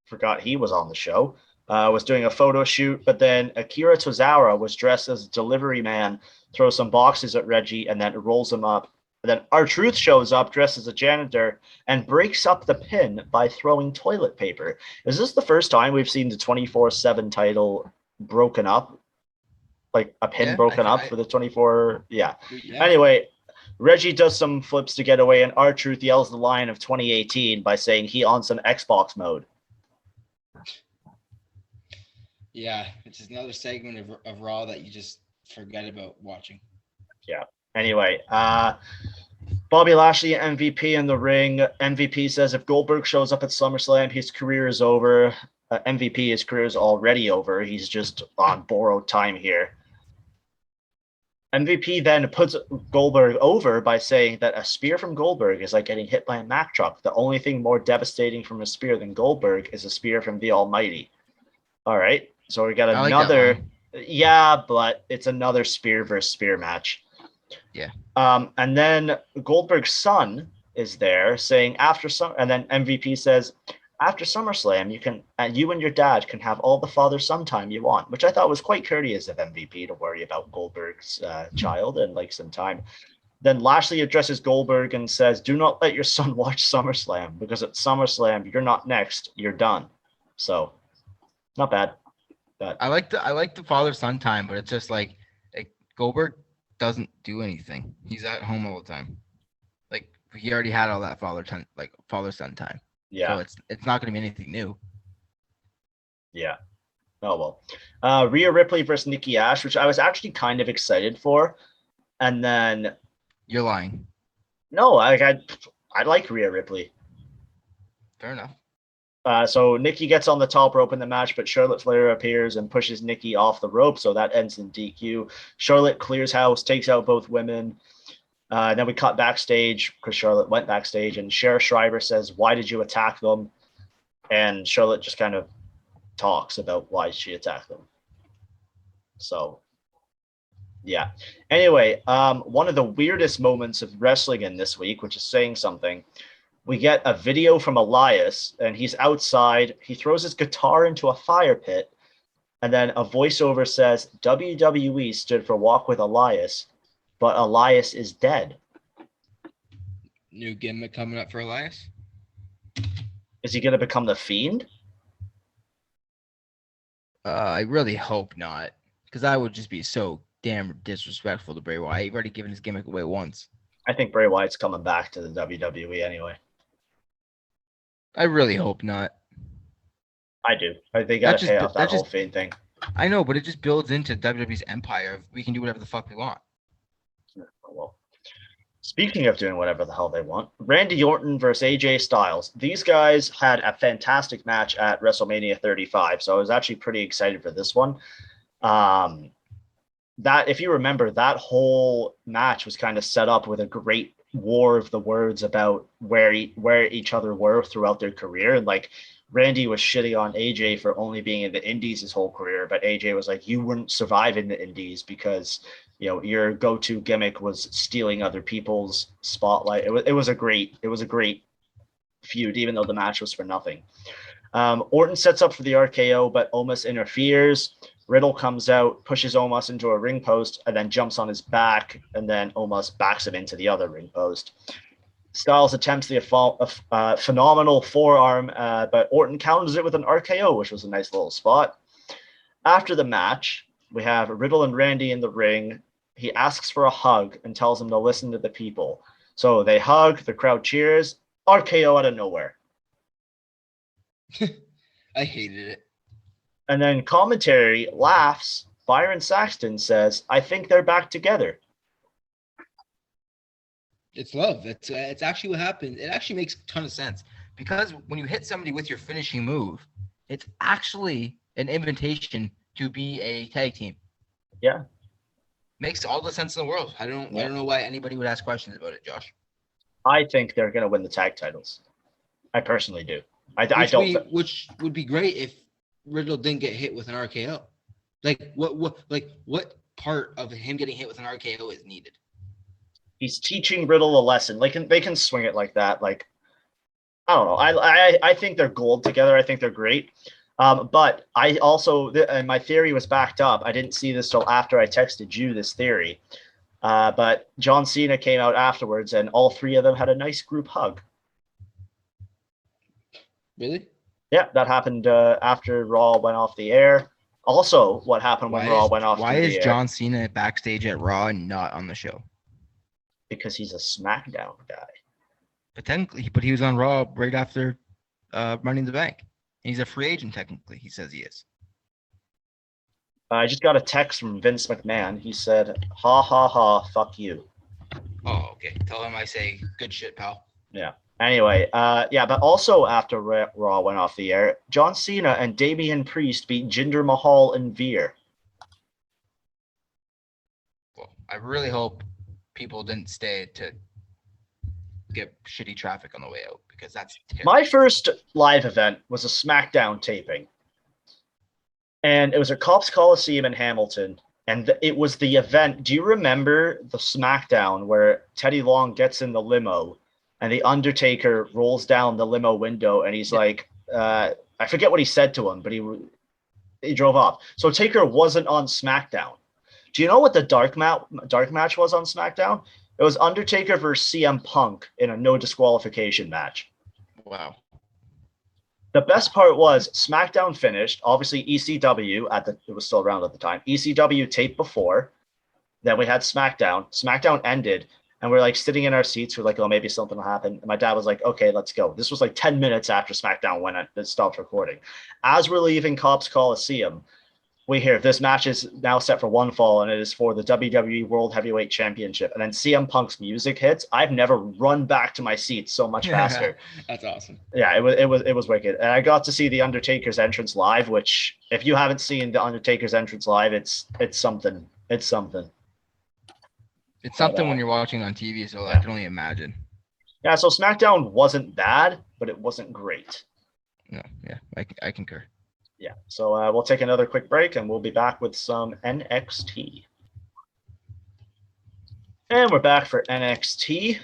forgot he was on the show, was doing a photo shoot, but then Akira Tozawa was dressed as a delivery man, throws some boxes at Reggie, and then rolls him up. And then R-Truth shows up dressed as a janitor and breaks up the pin by throwing toilet paper. Is this the first time we've seen the 24/7 title broken up? Like a pin broken up for the 24? Yeah. Anyway, Reggie does some flips to get away, and R-Truth yells the line of 2018 by saying he on some Xbox mode. Yeah, it's just another segment of Raw that you just forget about watching. Yeah. Anyway, Bobby Lashley and MVP in the ring. MVP says if Goldberg shows up at SummerSlam, his career is over. MVP, his career is already over. He's just on borrowed time here. MVP then puts Goldberg over by saying that a spear from Goldberg is like getting hit by a Mack truck. The only thing more devastating from a spear than Goldberg is a spear from the Almighty. All right. So we got another. Yeah, but it's another spear versus spear match. Yeah. And then Goldberg's son is there saying and then MVP says, after SummerSlam, you and your dad can have all the father-son time you want, which I thought was quite courteous of MVP to worry about Goldberg's child and like some time. Then Lashley addresses Goldberg and says, do not let your son watch SummerSlam, because at SummerSlam, you're not next, you're done. So, not bad. But I like the father-son time, but it's just like Goldberg doesn't do anything. He's at home all the time. Like he already had all that father-son time. Yeah. So it's not going to be anything new. Yeah. Oh, well. Rhea Ripley versus Nikki Ash, which I was actually kind of excited for. And then... You're lying. No, I like Rhea Ripley. Fair enough. So Nikki gets on the top rope in the match, but Charlotte Flair appears and pushes Nikki off the rope, so that ends in DQ. Charlotte clears house, takes out both women. Then we cut backstage because Charlotte went backstage, and Sheriff Schreiber says, why did you attack them? And Charlotte just kind of talks about why she attacked them. So, yeah. Anyway, one of the weirdest moments of wrestling in this week, which is saying something, we get a video from Elias, and he's outside. He throws his guitar into a fire pit, and then a voiceover says, WWE stood for Walk with Elias, but Elias is dead. New gimmick coming up for Elias? Is he going to become the Fiend? I really hope not, because that would just be so damn disrespectful to Bray Wyatt. He's already given his gimmick away once. I think Bray Wyatt's coming back to the WWE anyway. I really hope not. I do. I think they got to pay off that whole Fiend thing. I know, but it just builds into WWE's empire of we can do whatever the fuck we want. Well, speaking of doing whatever the hell they want, Randy Orton versus AJ Styles. These guys had a fantastic match at WrestleMania 35, so I was actually pretty excited for this one. That, if you remember, that whole match was kind of set up with a great war of the words about where each other were throughout their career. And like Randy was shitting on AJ for only being in the Indies his whole career, but AJ was like, you wouldn't survive in the Indies because your go-to gimmick was stealing other people's spotlight. It was a great feud, even though the match was for nothing. Orton sets up for the RKO, but Omos interferes. Riddle comes out, pushes Omos into a ring post, and then jumps on his back, and then Omos backs him into the other ring post. Styles attempts the phenomenal forearm, but Orton counters it with an RKO, which was a nice little spot. After the match, we have Riddle and Randy in the ring. He asks for a hug and tells them to listen to the people. So they hug, the crowd cheers, RKO out of nowhere. I hated it. And then commentary laughs. Byron Saxton says, I think they're back together. It's love. It's actually what happened. It actually makes a ton of sense because when you hit somebody with your finishing move, it's actually an invitation to be a tag team. Yeah. Makes all the sense in the world. I don't know why anybody would ask questions about it, Josh. I think they're going to win the tag titles. I personally do. Which would be great if Riddle didn't get hit with an RKO. Like what part of him getting hit with an RKO is needed? He's teaching Riddle a lesson. They can swing it like that. Like, I don't know. I think they're gold together. I think they're great. But I also, and my theory was backed up. I didn't see this till after I texted you this theory. But John Cena came out afterwards, and all three of them had a nice group hug. Really? Yeah, that happened after Raw went off the air. Also, what happened when Raw went off the air. Why is John Cena backstage at Raw and not on the show? Because he's a SmackDown guy. Potentially, but he was on Raw right after Money in the Bank. He's a free agent, technically. He says he is. I just got a text from Vince McMahon. He said, ha, ha, ha, fuck you. Oh, okay. Tell him I say good shit, pal. Yeah. Anyway, but also after Raw went off the air, John Cena and Damian Priest beat Jinder Mahal and Veer. Well, I really hope people didn't stay to get shitty traffic on the way out because that's terrible. My first live event was a SmackDown taping. And it was at Cops Coliseum in Hamilton. And it was the event. Do you remember the SmackDown where Teddy Long gets in the limo and the Undertaker rolls down the limo window and he's like, I forget what he said to him, but he drove off. So Taker wasn't on SmackDown. Do you know what the dark match was on SmackDown? It was Undertaker versus CM Punk in a no disqualification match. Wow. The best part was SmackDown finished. Obviously, ECW it was still around at the time. ECW taped before. Then we had SmackDown. SmackDown ended, and we're like sitting in our seats. We're like, oh, maybe something will happen. And my dad was like, okay, let's go. This was like 10 minutes after SmackDown when it stopped recording. As we're leaving Cops Coliseum, we hear this match is now set for one fall, and it is for the WWE World Heavyweight Championship. And then CM Punk's music hits. I've never run back to my seat so much faster. That's awesome. Yeah, it was wicked. And I got to see the Undertaker's entrance live, which if you haven't seen the Undertaker's entrance live, it's something. It's something. It's something when you're watching on TV, so I can only imagine. Yeah, so SmackDown wasn't bad, but it wasn't great. No, yeah, I concur. Yeah, so we'll take another quick break, and we'll be back with some NXT. And we're back for NXT.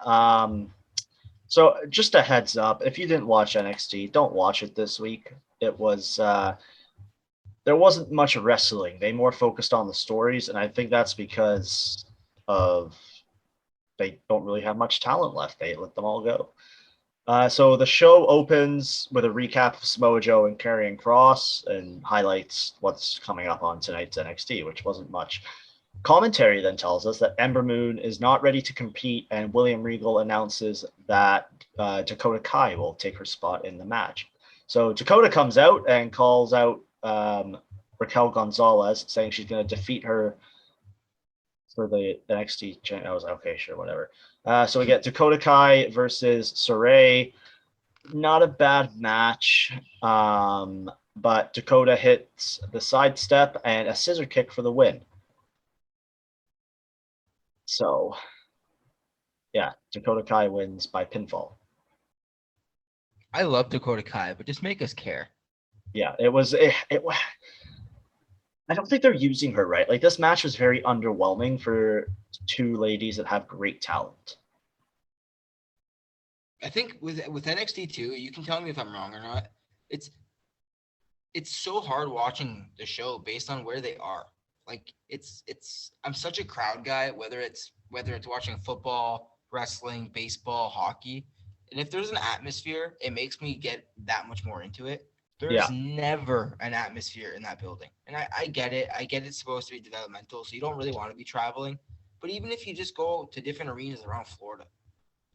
So just a heads up, if you didn't watch NXT, don't watch it this week. It was there wasn't much wrestling. They more focused on the stories, and I think that's because they don't really have much talent left. They let them all go. So the show opens with a recap of Samoa Joe and Karrion Kross and highlights what's coming up on tonight's NXT, which wasn't much. Commentary then tells us that Ember Moon is not ready to compete, and William Regal announces that Dakota Kai will take her spot in the match. So Dakota comes out and calls out Raquel Gonzalez, saying she's going to defeat her for the NXT champion. I was like, okay, sure, whatever. So we get Dakota Kai versus Saray. Not a bad match, but Dakota hits the sidestep and a scissor kick for the win. So, yeah, Dakota Kai wins by pinfall. I love Dakota Kai, but just make us care. Yeah, it was. I don't think they're using her right. Like, this match was very underwhelming for two ladies that have great talent. I think with NXT too, you can tell me if I'm wrong or not. It's so hard watching the show based on where they are. Like it's I'm such a crowd guy, whether it's watching football, wrestling, baseball, hockey. And if there's an atmosphere, it makes me get that much more into it. There's never an atmosphere in that building. And I get it. I get it's supposed to be developmental, so you don't really want to be traveling. But even if you just go to different arenas around Florida,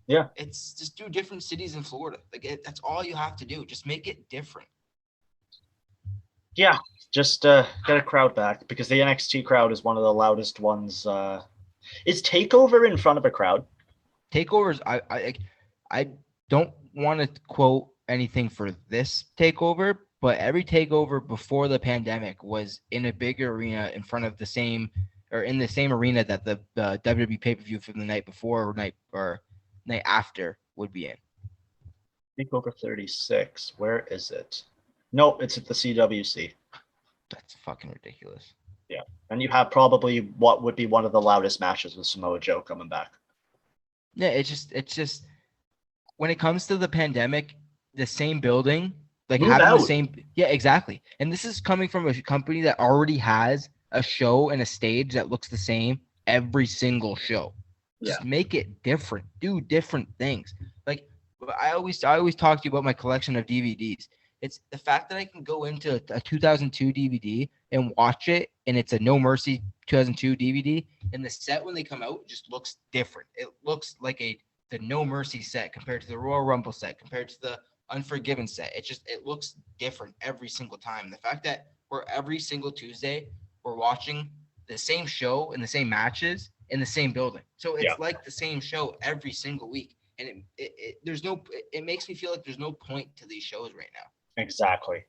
yeah, it's just do different cities in Florida. Like that's all you have to do. Just make it different. Yeah, just get a crowd back, because the NXT crowd is one of the loudest ones. Is TakeOver in front of a crowd? Takeovers, I don't want to quote anything for this takeover, but every takeover before the pandemic was in a bigger arena in front of the same arena that the WWE pay-per-view from the night before or night after would be in. Takeover 36. Where is it? Nope, it's at the CWC. That's fucking ridiculous. Yeah, and you have probably what would be one of the loudest matches with Samoa Joe coming back. Yeah, it's just when it comes to the pandemic, the same building, like Move having out. the same. Yeah, exactly. And this is coming from a company that already has a show and a stage that looks the same every single show. Just make it different. Do different things. Like I always talk to you about my collection of DVDs. It's the fact that I can go into a 2002 DVD and watch it, and it's a No Mercy 2002 DVD, and the set when they come out just looks different. It looks like the No Mercy set compared to the Royal Rumble set, compared to the Unforgiven set. It looks different every single time. The fact that we're every single Tuesday we're watching the same show and the same matches in the same building, so it's like the same show every single week, and it makes me feel like there's no point to these shows right now. Exactly.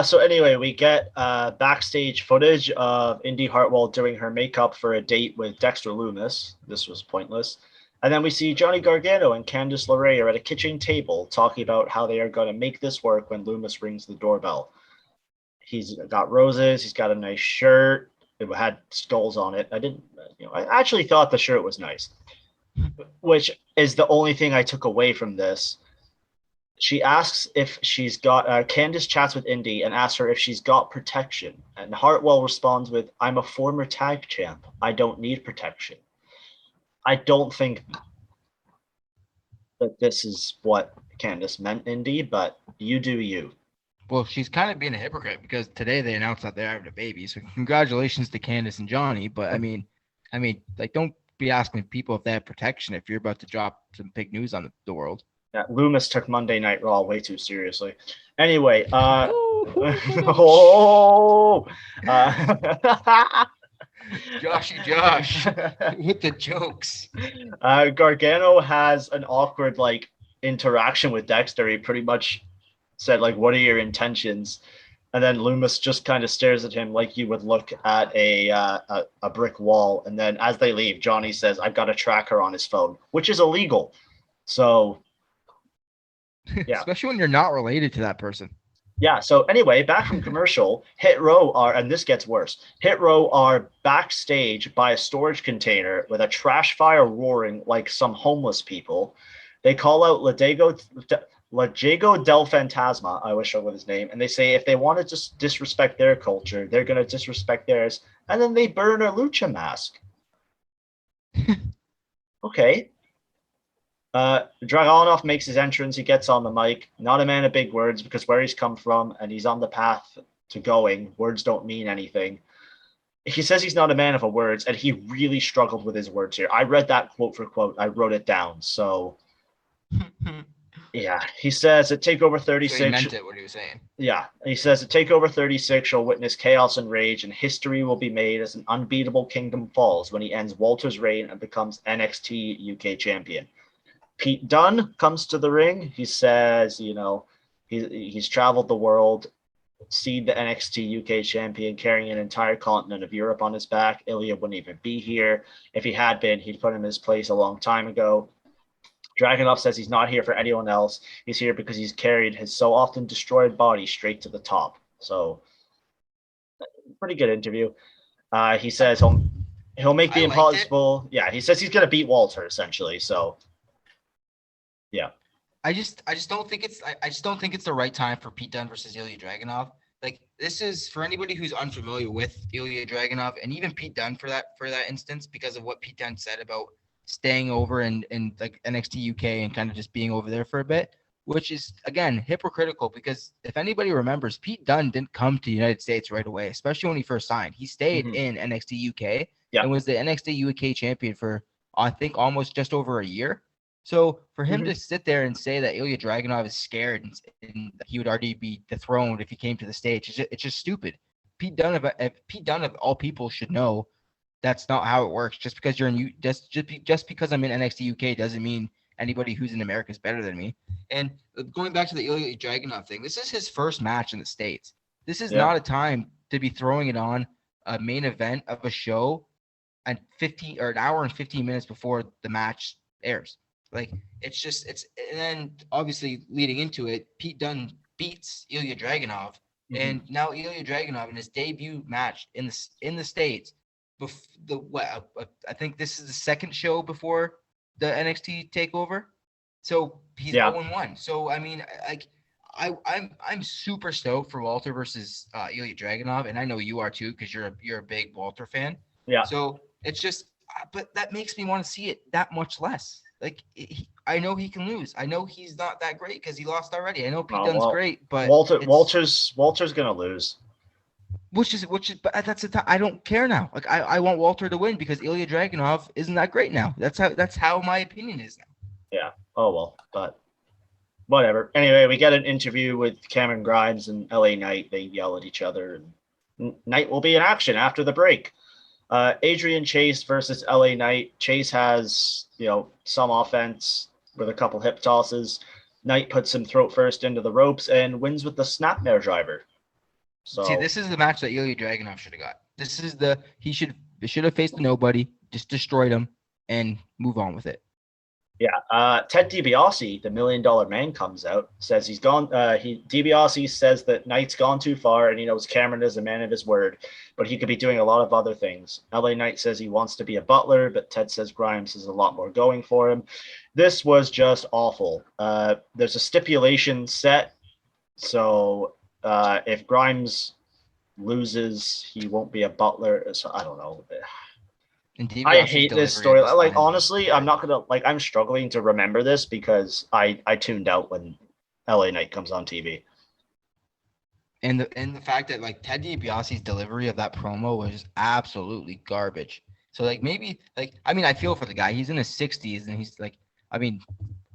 So anyway, we get backstage footage of Indy Hartwell doing her makeup for a date with Dexter Lumis. This was pointless. And then we see Johnny Gargano and Candice LeRae are at a kitchen table talking about how they are going to make this work when Lumis rings the doorbell. He's got roses. He's got a nice shirt. It had skulls on it. I actually thought the shirt was nice, which is the only thing I took away from this. She asks if she's got Candice chats with Indy and asks her if she's got protection. And Hartwell responds with, "I'm a former tag champ. I don't need protection." I don't think that this is what Candice meant, Indy, but you do you. Well, she's kind of being a hypocrite because today they announced that they're having a baby. So congratulations to Candice and Johnny. But I mean, like, don't be asking people if they have protection if you're about to drop some big news on the world. Yeah, Lumis took Monday Night Raw way too seriously. Anyway, Josh. With the jokes. Gargano has an awkward interaction with Dexter. He pretty much said "What are your intentions?" And then Lumis just kind of stares at him like you would look at a brick wall. And then as they leave, Johnny says, "I've got a tracker on his phone," which is illegal. So. Yeah. Especially when you're not related to that person. Yeah. So anyway, back from commercial, Hit Row and this gets worse. Hit Row are backstage by a storage container with a trash fire roaring like some homeless people. They call out Ladiego del Fantasma, I wish I knew his name, and they say if they want to just disrespect their culture, they're going to disrespect theirs, and then they burn a lucha mask. Okay. Dragunov makes his entrance. He gets on the mic. Not a man of big words, because where he's come from and he's on the path to going, words don't mean anything. He says he's not a man of words, and he really struggled with his words here. I read that quote for quote. I wrote it down. So Yeah, he says at TakeOver So he 36. meant it, what he was saying. Yeah, he says at TakeOver 36, she'll witness chaos and rage, and history will be made as an unbeatable Kingdom falls when he ends Walter's reign and becomes NXT UK champion. Pete Dunne comes to the ring. He says, he's traveled the world, seen the NXT UK champion carrying an entire continent of Europe on his back. Ilya wouldn't even be here. If he had been, he'd put him in his place a long time ago. Dragunov says he's not here for anyone else. He's here because he's carried his so often destroyed body straight to the top. So, pretty good interview. He says he'll make the impossible. Yeah, he says he's gonna beat Walter essentially. So, yeah. I just don't think it's I just don't think it's the right time for Pete Dunne versus Ilya Dragunov. Like, this is for anybody who's unfamiliar with Ilya Dragunov and even Pete Dunne for that instance, because of what Pete Dunne said about staying over in like NXT UK and kind of just being over there for a bit, which is again hypocritical, because if anybody remembers, Pete Dunne didn't come to the United States right away, especially when he first signed. He stayed in NXT UK and was the NXT UK champion for I think almost just over a year. So for him to sit there and say that Ilya Dragunov is scared and he would already be dethroned if he came to the stage, it's just stupid. Pete Dunne of all people should know that's not how it works. Just because you're in just because I'm in NXT UK doesn't mean anybody who's in America is better than me. And going back to the Ilya Dragunov thing, this is his first match in the States. This is not a time to be throwing it on a main event of a show and an hour and 15 minutes before the match airs. Like, and then obviously leading into it, Pete Dunne beats Ilya Dragunov, and now Ilya Dragunov in his debut match in the States, I think this is the second show before the NXT takeover, so he's 0-1. So I mean, like, I'm super stoked for Walter versus Ilya Dragunov, and I know you are too, because you're a big Walter fan. Yeah. So it's just, but that makes me want to see it that much less. Like, I know he can lose. I know he's not that great because he lost already. I know Pete Dunne's great, but Walter's gonna lose. Which is, but that's I don't care now. Like, I want Walter to win because Ilya Dragunov isn't that great now. That's how my opinion is now. Yeah. Oh well, but whatever. Anyway, we get an interview with Cameron Grimes and LA Knight. They yell at each other, and Knight will be in action after the break. Adrian Chase versus LA Knight. Chase has, some offense with a couple hip tosses. Knight puts him throat first into the ropes and wins with the snapmare driver. So see, this is the match that Ilya Dragunov should have got. This is he should have faced a nobody, just destroyed him, and move on with it. Yeah. Ted DiBiase, the $1 Million Man, comes out, says he's gone. DiBiase says that Knight's gone too far, and he knows Cameron is a man of his word, but he could be doing a lot of other things. LA Knight says he wants to be a butler, but Ted says Grimes has a lot more going for him. This was just awful. There's a stipulation set, so if Grimes loses, he won't be a butler. So I don't know. I hate this story. Like, honestly, I'm not gonna I'm struggling to remember this because I tuned out when LA Knight comes on TV. And the fact that, like, Ted DiBiase's delivery of that promo was absolutely garbage. So, like, maybe, like, I mean, I feel for the guy. He's in his 60s, and he's like, I mean,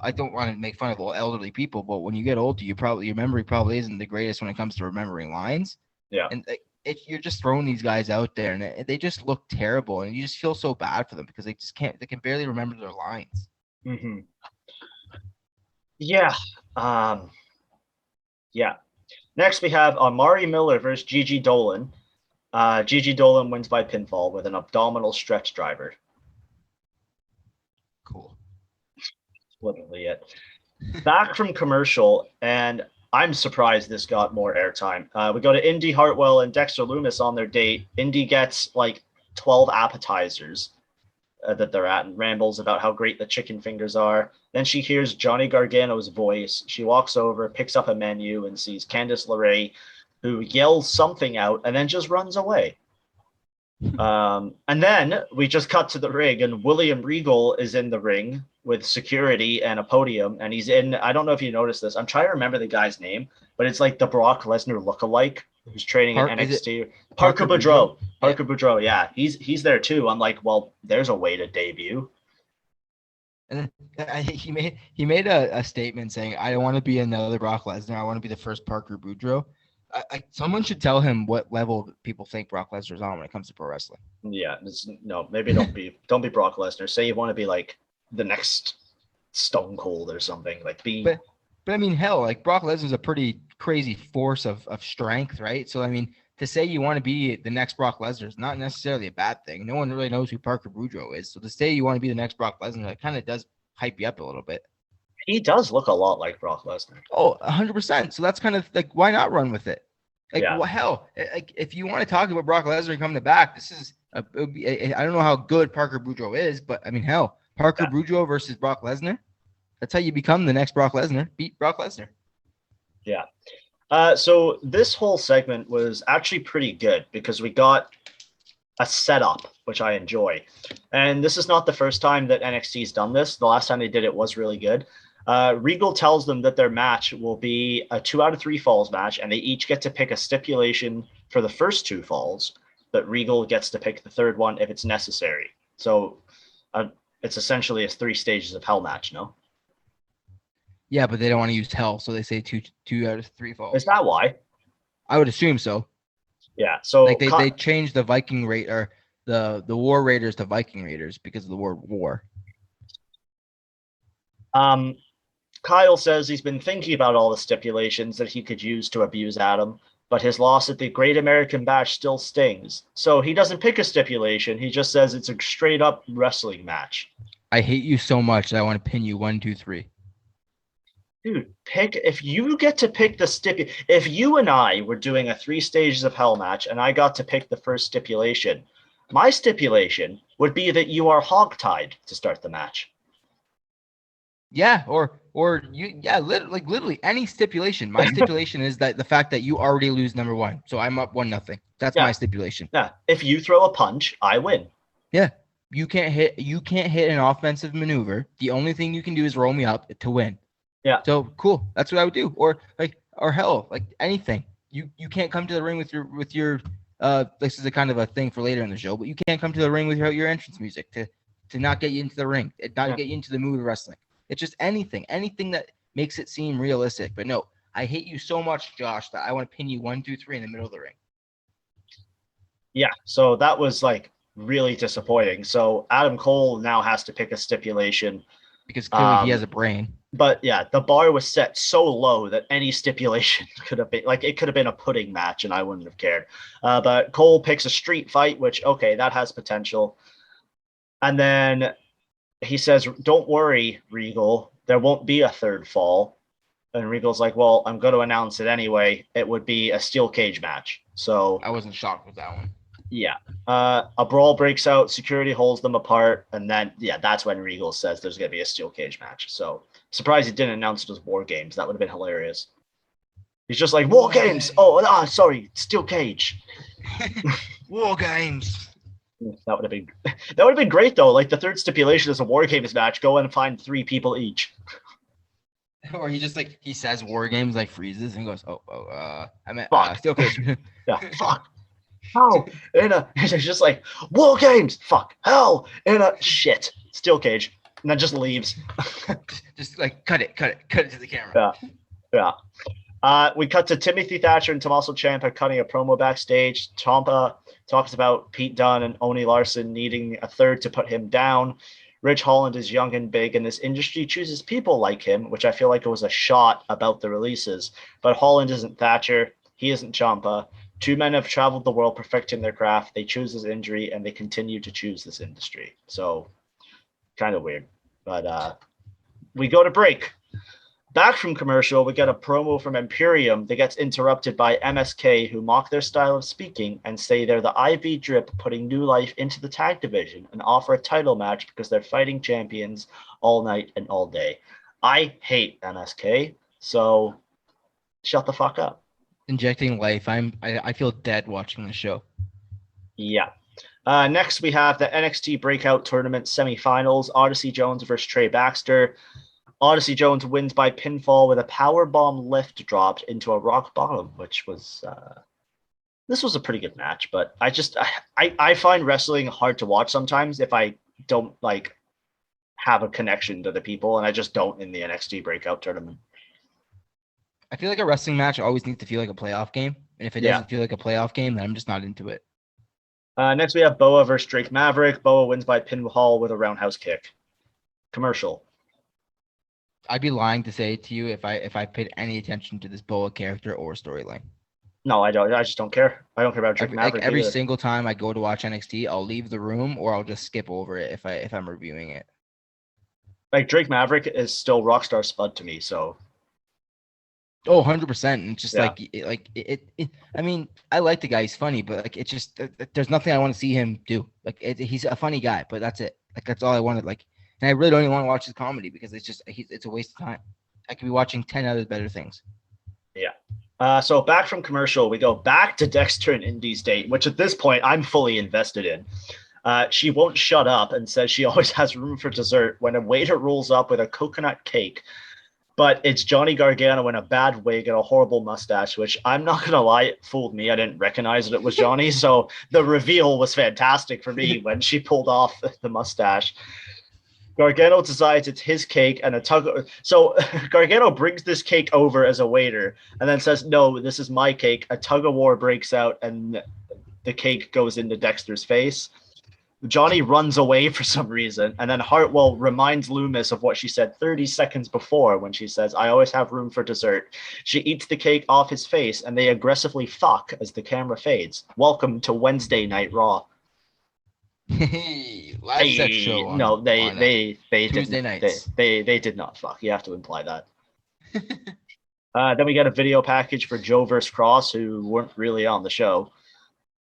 I don't want to make fun of elderly people, but when you get older, your memory probably isn't the greatest when it comes to remembering lines. Yeah. And you're just throwing these guys out there, and they just look terrible, and you just feel so bad for them because they can barely remember their lines. Mm-hmm. Yeah. Yeah. Next, we have Amari Miller versus Gigi Dolan. Gigi Dolan wins by pinfall with an abdominal stretch driver. Cool. Literally it. Back from commercial, and I'm surprised this got more airtime. We go to Indy Hartwell and Dexter Lumis on their date. Indy gets like 12 appetizers that they're at and rambles about how great the chicken fingers are. Then she hears Johnny Gargano's voice. She walks over, picks up a menu, and sees Candice LeRae, who yells something out and then just runs away. And then we just cut to the ring, and William Regal is in the ring with security and a podium, and he's in, I don't know if you noticed this, I'm trying to remember the guy's name, but it's like the Brock Lesnar lookalike who's training in NXT. Parker Boudreaux. Parker Boudreaux, yeah. He's there too. I'm like, well, there's a way to debut. And then he made a statement saying, "I don't want to be another Brock Lesnar. I want to be the first Parker Boudreaux." Someone should tell him what level people think Brock Lesnar is on when it comes to pro wrestling. Yeah, no, maybe don't be Brock Lesnar. Say you want to be like the next Stone Cold or something. Like But I mean, hell, like Brock Lesnar's a pretty crazy force of strength, right? So I mean, to say you want to be the next Brock Lesnar is not necessarily a bad thing. No one really knows who Parker Boudreaux is. So to say you want to be the next Brock Lesnar, that kind of does hype you up a little bit. he does look a lot like Brock Lesnar. Oh, 100%. So that's kind of like, why not run with it? Like, Yeah. well, hell, like if you want to talk about Brock Lesnar coming back, this is I don't know how good Parker Boudreaux is, but I mean, hell, Parker Boudreaux versus Brock Lesnar. That's how you become the next Brock Lesnar. Beat Brock Lesnar. Yeah. So this whole segment was actually pretty good because we got a setup, which I enjoy. And this is not the first time that NXT's done this. The last time they did it was really good. Regal tells them that their match will be a 2 out of 3 falls match, and they each get to pick a stipulation for the first 2 falls, but Regal gets to pick the third one if it's necessary. So it's essentially a 3 stages of hell match, no? Yeah, but they don't want to use hell, so they say 2 out of 3 falls. Is that why? I would assume so. Yeah. So like they changed the Viking rate or the War Raiders to Viking Raiders because of the word war. Kyle says he's been thinking about all the stipulations that he could use to abuse Adam, but his loss at the Great American Bash still stings. So he doesn't pick a stipulation. He just says it's a straight up wrestling match. I hate you so much that I want to pin you 1, 2, 3. Dude, if you get to pick the if you and I were doing a 3 stages of hell match and I got to pick the first stipulation, my stipulation would be that you are hogtied to start the match. Yeah, or you, yeah, literally any stipulation. My stipulation is that the fact that you already lose number 1, so I'm up 1-0. That's my stipulation. Yeah, if you throw a punch, I win. Yeah, you can't hit an offensive maneuver. The only thing you can do is roll me up to win. Yeah. So cool. That's what I would do. Or hell, like anything. You can't come to the ring with your this is a kind of a thing for later in the show, but you can't come to the ring with your entrance music to not get you into the ring, not get you into the mood of wrestling. It's just anything that makes it seem realistic. But no, I hate you so much, Josh, that I want to pin you 1, 2, 3 in the middle of the ring. Yeah, so that was like really disappointing. So Adam Cole now has to pick a stipulation because clearly he has a brain. But yeah, the bar was set so low that any stipulation could have been it could have been a pudding match and I wouldn't have cared. But Cole picks a street fight, which, okay, that has potential. And then he says, "Don't worry, Regal, there won't be a third fall." And Regal's like, "Well, I'm going to announce it anyway. It would be a steel cage match." So I wasn't shocked with that one. Yeah. A brawl breaks out, security holds them apart, and then, that's when Regal says there's going to be a steel cage match. So, surprised he didn't announce it as War Games. That would have been hilarious. He's just like, War Games! Oh, sorry, steel cage. War Games. That would have been great, though. Like, the third stipulation is a War Games match. Go and find 3 people each. Or he just, he says War Games, freezes and goes, I meant steel cage. Yeah, fuck. Hell in a it's just like War Games, fuck, hell in a shit, steel cage, and then just leaves. Just cut it to the camera. Yeah. We cut to Timothy Thatcher and Tommaso Ciampa cutting a promo backstage. Ciampa talks about Pete Dunne and Oni Larson needing a third to put him down. Rich Holland is young and big, and this industry chooses people like him, which I feel like it was a shot about the releases. But Holland isn't Thatcher. He isn't Ciampa. 2 men have traveled the world perfecting their craft. They choose this injury, and they continue to choose this industry. So, kind of weird. But we go to break. Back from commercial, we get a promo from Imperium that gets interrupted by MSK, who mock their style of speaking and say they're the IV drip putting new life into the tag division and offer a title match because they're fighting champions all night and all day. I hate MSK, so shut the fuck up. Injecting life. I feel dead watching the show. Yeah. Next, we have the NXT Breakout Tournament semifinals. Odyssey Jones versus Trey Baxter. Odyssey Jones wins by pinfall with a powerbomb lift dropped into a rock bottom, which was this was a pretty good match. But I find wrestling hard to watch sometimes if I don't have a connection to the people, and I just don't in the NXT breakout tournament. I feel like a wrestling match always needs to feel like a playoff game. And if it doesn't feel like a playoff game, then I'm just not into it. Next, we have Boa versus Drake Maverick. Boa wins by pinfall with a roundhouse kick. Commercial. I'd be lying to say to you if I paid any attention to this Boa character or storyline. No, I don't. I just don't care. I don't care about Drake Maverick. Every single time I go to watch NXT, I'll leave the room or I'll just skip over it if I'm reviewing it. Like Drake Maverick is still Rockstar Spud to me. So. Oh, 100%. It's just I mean, I like the guy. He's funny, but like, it's just, there's nothing I want to see him do. Like, he's a funny guy, but that's it. Like, that's all I wanted. Like, and I really don't even want to watch his comedy because it's a waste of time. I could be watching 10 other better things. Yeah. So back from commercial, we go back to Dexter and Indy's date, which at this point I'm fully invested in. She won't shut up and says she always has room for dessert when a waiter rolls up with a coconut cake. But it's Johnny Gargano in a bad wig and a horrible mustache, which I'm not going to lie, it fooled me. I didn't recognize that it was Johnny. So the reveal was fantastic for me when she pulled off the mustache. Gargano decides it's his cake and a tug. So Gargano brings this cake over as a waiter and then says, no, this is my cake. A tug of war breaks out and the cake goes into Dexter's face. Johnny runs away for some reason, and then Hartwell reminds Loomis of what she said 30 seconds before when she says, I always have room for dessert. She eats the cake off his face, and they aggressively fuck as the camera fades. Welcome to Wednesday Night Raw. Hey, live set show on, no, they Tuesday nights. They did not fuck. You have to imply that. Then we get a video package for Joe versus Cross, who weren't really on the show.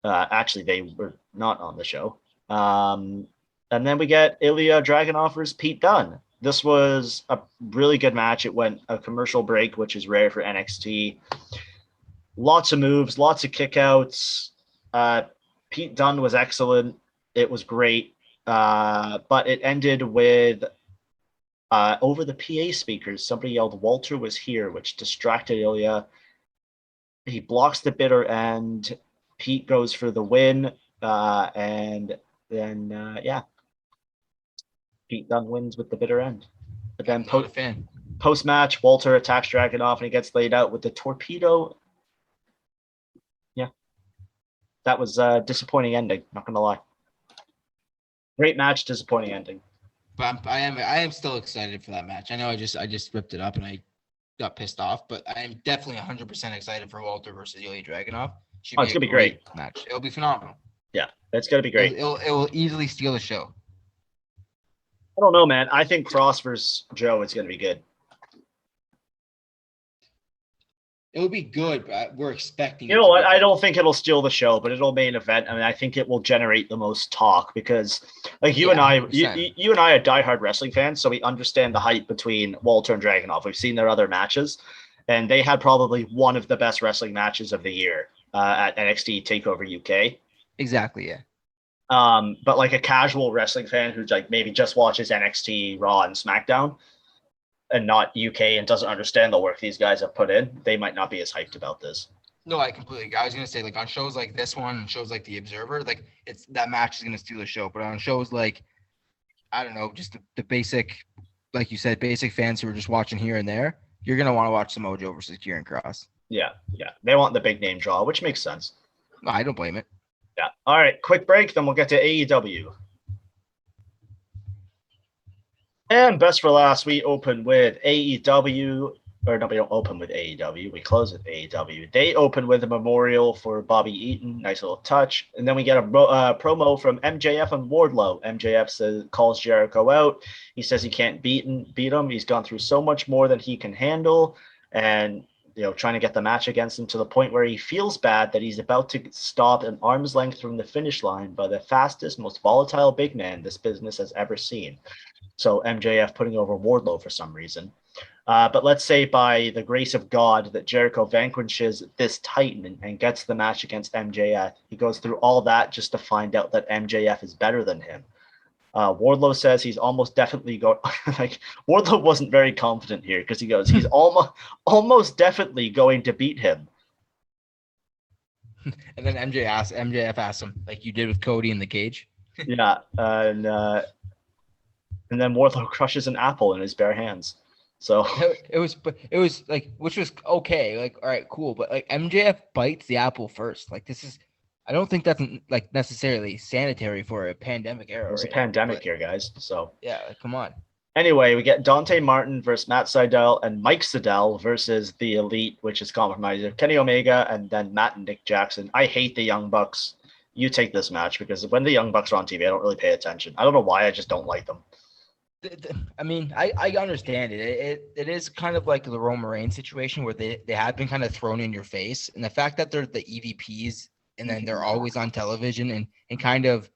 Actually, they were not on the show. And then we get Ilya Dragunov versus Pete Dunne. This was a really good match. It went a commercial break, which is rare for NXT. Lots of moves, lots of kickouts. Pete Dunne was excellent. It was great. But it ended with over the PA speakers, somebody yelled, Walter was here, which distracted Ilya. He blocks the bitter end. Pete goes for the win. And then Pete Dunne wins with the bitter end. But then post match, Walter attacks Dragunov and he gets laid out with the torpedo. Yeah, that was a disappointing ending. Not gonna lie. Great match, disappointing ending. But I am still excited for that match. I know I just ripped it up and I got pissed off, but I am definitely 100% excited for Walter versus Ilya Dragunov. It's gonna be great match. It'll be phenomenal. Yeah, it's gonna be great. It will easily steal the show. I don't know, man. I think Cross versus Joe is gonna be good. It will be good, but we're expecting. You know what? I don't think it'll steal the show, but it'll main event. I mean, I think it will generate the most talk because, like you and I are diehard wrestling fans, so we understand the hype between Walter and Dragunov. We've seen their other matches, and they had probably one of the best wrestling matches of the year at NXT Takeover UK. Exactly, yeah. But like a casual wrestling fan who's like maybe just watches NXT, Raw, and SmackDown, and not UK and doesn't understand the work these guys have put in, they might not be as hyped about this. No, I was gonna say, like, on shows like this one and shows like The Observer, like, it's that match is gonna steal the show. But on shows like, I don't know, just the basic, like you said, basic fans who are just watching here and there, you're gonna want to watch Samoa Joe versus Kieran Cross. Yeah. They want the big name draw, which makes sense. No, I don't blame it. Yeah. All right, quick break, then we'll get to AEW. And best for last, we open with AEW. Or no, we don't open with AEW. We close with AEW. They open with a memorial for Bobby Eaton. Nice little touch. And then we get a promo from MJF and Wardlow. MJF calls Jericho out. He says he can't beat him. He's gone through so much more than he can handle. And, trying to get the match against him to the point where he feels bad that he's about to stop an arm's length from the finish line by the fastest, most volatile big man this business has ever seen. So MJF putting over Wardlow for some reason. But let's say by the grace of God that Jericho vanquishes this Titan and gets the match against MJF. He goes through all that just to find out that MJF is better than him. Wardlow says he's almost definitely Wardlow wasn't very confident here because he goes, he's almost definitely going to beat him. And then MJF asks him, like you did with Cody in the cage. Yeah, and And then Wardlow crushes an apple in his bare hands. So it was like, which was okay. Like, all right, cool. But like MJF bites the apple first. Like, this is, I don't think that's like necessarily sanitary for a pandemic era there's a right now. pandemic But here, guys. So yeah, like, come on. anyway, we get Dante Martin versus Matt Sydal and Mike Sydal versus the Elite, which is compromised. Kenny Omega and then Matt and Nick Jackson. I hate the Young Bucks. You take this match because when the Young Bucks are on TV, I don't really pay attention. I don't know why. I just don't like them. I mean, I understand it. It is kind of like the Roman Reigns situation where they have been kind of thrown in your face. And the fact that they're the EVPs and then they're always on television and kind of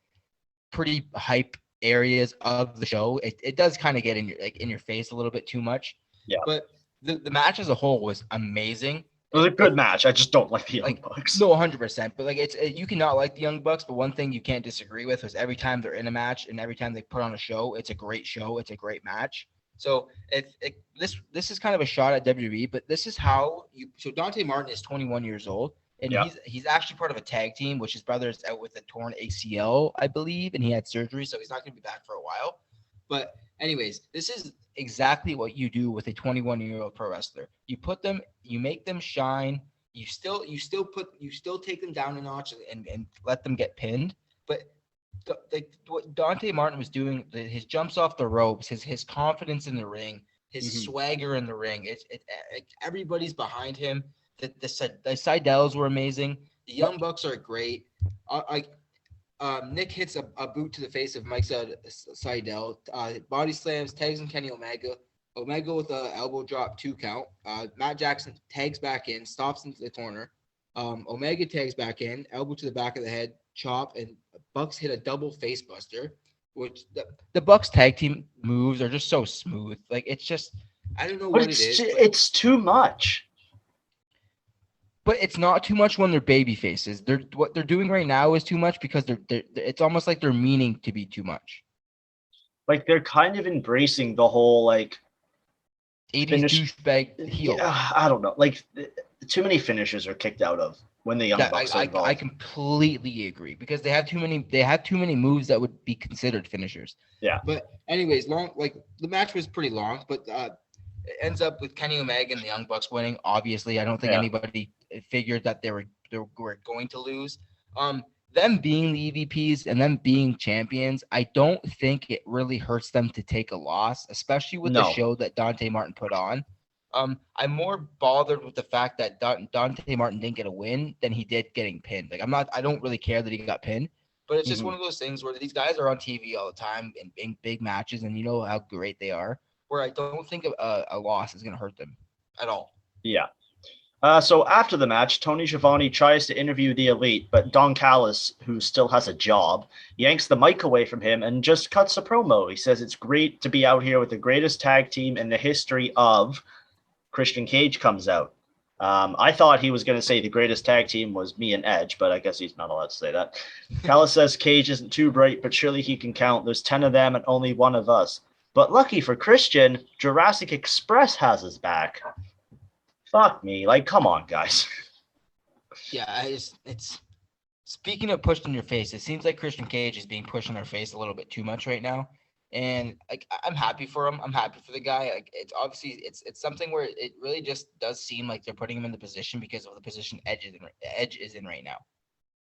pretty hype areas of the show, it does kind of get in your face a little bit too much. Yeah. But the match as a whole was amazing. It was a good match. I just don't like the Young Bucks. No, 100%. But like you cannot like the Young Bucks. But one thing you can't disagree with is every time they're in a match and every time they put on a show, it's a great show. It's a great match. So this is kind of a shot at WWE. But this is how you. So Dante Martin is 21 years old, and he's actually part of a tag team, which his brother is out with a torn ACL, I believe, and he had surgery, so he's not going to be back for a while. But anyways, this is exactly what you do with a 21-year-old pro wrestler. You put them, you make them shine. You still take them down a notch and let them get pinned. But what Dante Martin was doing, his jumps off the ropes, his confidence in the ring, his swagger in the ring. Everybody's behind him. The Seidels were amazing. The Young Bucks are great. Nick hits a boot to the face of Mike Seidel. Body slams, tags in Kenny Omega. Omega with an elbow drop, 2 count. Matt Jackson tags back in, stops into the corner. Omega tags back in, elbow to the back of the head, chop, and Bucks hit a double face buster. Which the Bucks tag team moves are just so smooth. Like, it's just, I don't know what it is. It's too much. But it's not too much when they're baby faces. What they're doing right now is too much because they're it's almost like they're meaning to be too much. Like, they're kind of embracing the whole, like, 80s douchebag heel. Yeah, I don't know. Like, too many finishes are kicked out of when the Young Bucks are involved. I completely agree because they have too many moves that would be considered finishers. Yeah. But anyways, the match was pretty long, but it ends up with Kenny Omega and the Young Bucks winning. Obviously, I don't think anybody figured that they were going to lose. Them being the EVPs and them being champions, I don't think it really hurts them to take a loss, especially with the show that Dante Martin put on. I'm more bothered with the fact that Dante Martin didn't get a win than he did getting pinned. Like, I don't really care that he got pinned, but it's just one of those things where these guys are on TV all the time in big matches, and you know how great they are, where I don't think a loss is going to hurt them at all. Yeah. So after the match, Tony Schiavone tries to interview the Elite, but Don Callis, who still has a job, yanks the mic away from him and just cuts a promo. He says it's great to be out here with the greatest tag team in the history of. Christian Cage comes out. I thought he was going to say the greatest tag team was me and Edge, but I guess he's not allowed to say that. Callis says Cage isn't too bright, but surely he can count. There's 10 of them and only one of us. But lucky for Christian, Jurassic Express has his back. Fuck me. Like, come on, guys. Yeah, it's speaking of pushed in your face, it seems like Christian Cage is being pushed in our face a little bit too much right now. And like, I'm happy for him. I'm happy for the guy. Like, it's obviously it's something where it really just does seem like they're putting him in the position because of the position Edge is in right now.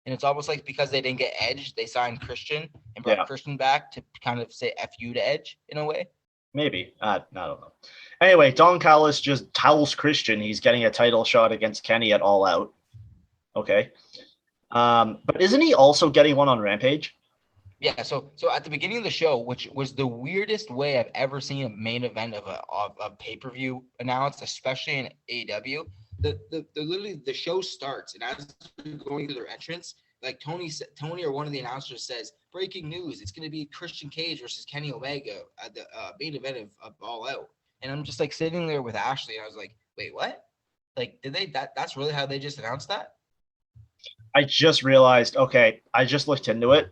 And it's almost like because they didn't get Edge, they signed Christian and brought Christian back to kind of say F you to Edge in a way. Maybe. I don't know. Anyway, Don Callis just tells Christian he's getting a title shot against Kenny at All Out. Okay. But isn't he also getting one on Rampage? Yeah, so at the beginning of the show, which was the weirdest way I've ever seen a main event of a pay-per-view announced, especially in AEW, literally the show starts, and as they're going through their entrance, like Tony or one of the announcers says, "Breaking news! It's going to be Christian Cage versus Kenny Omega at the main event of All Out." And I'm just like sitting there with Ashley, and I was like, "Wait, what? Like, did they? That's really how they just announced that?" I just realized. Okay, I just looked into it.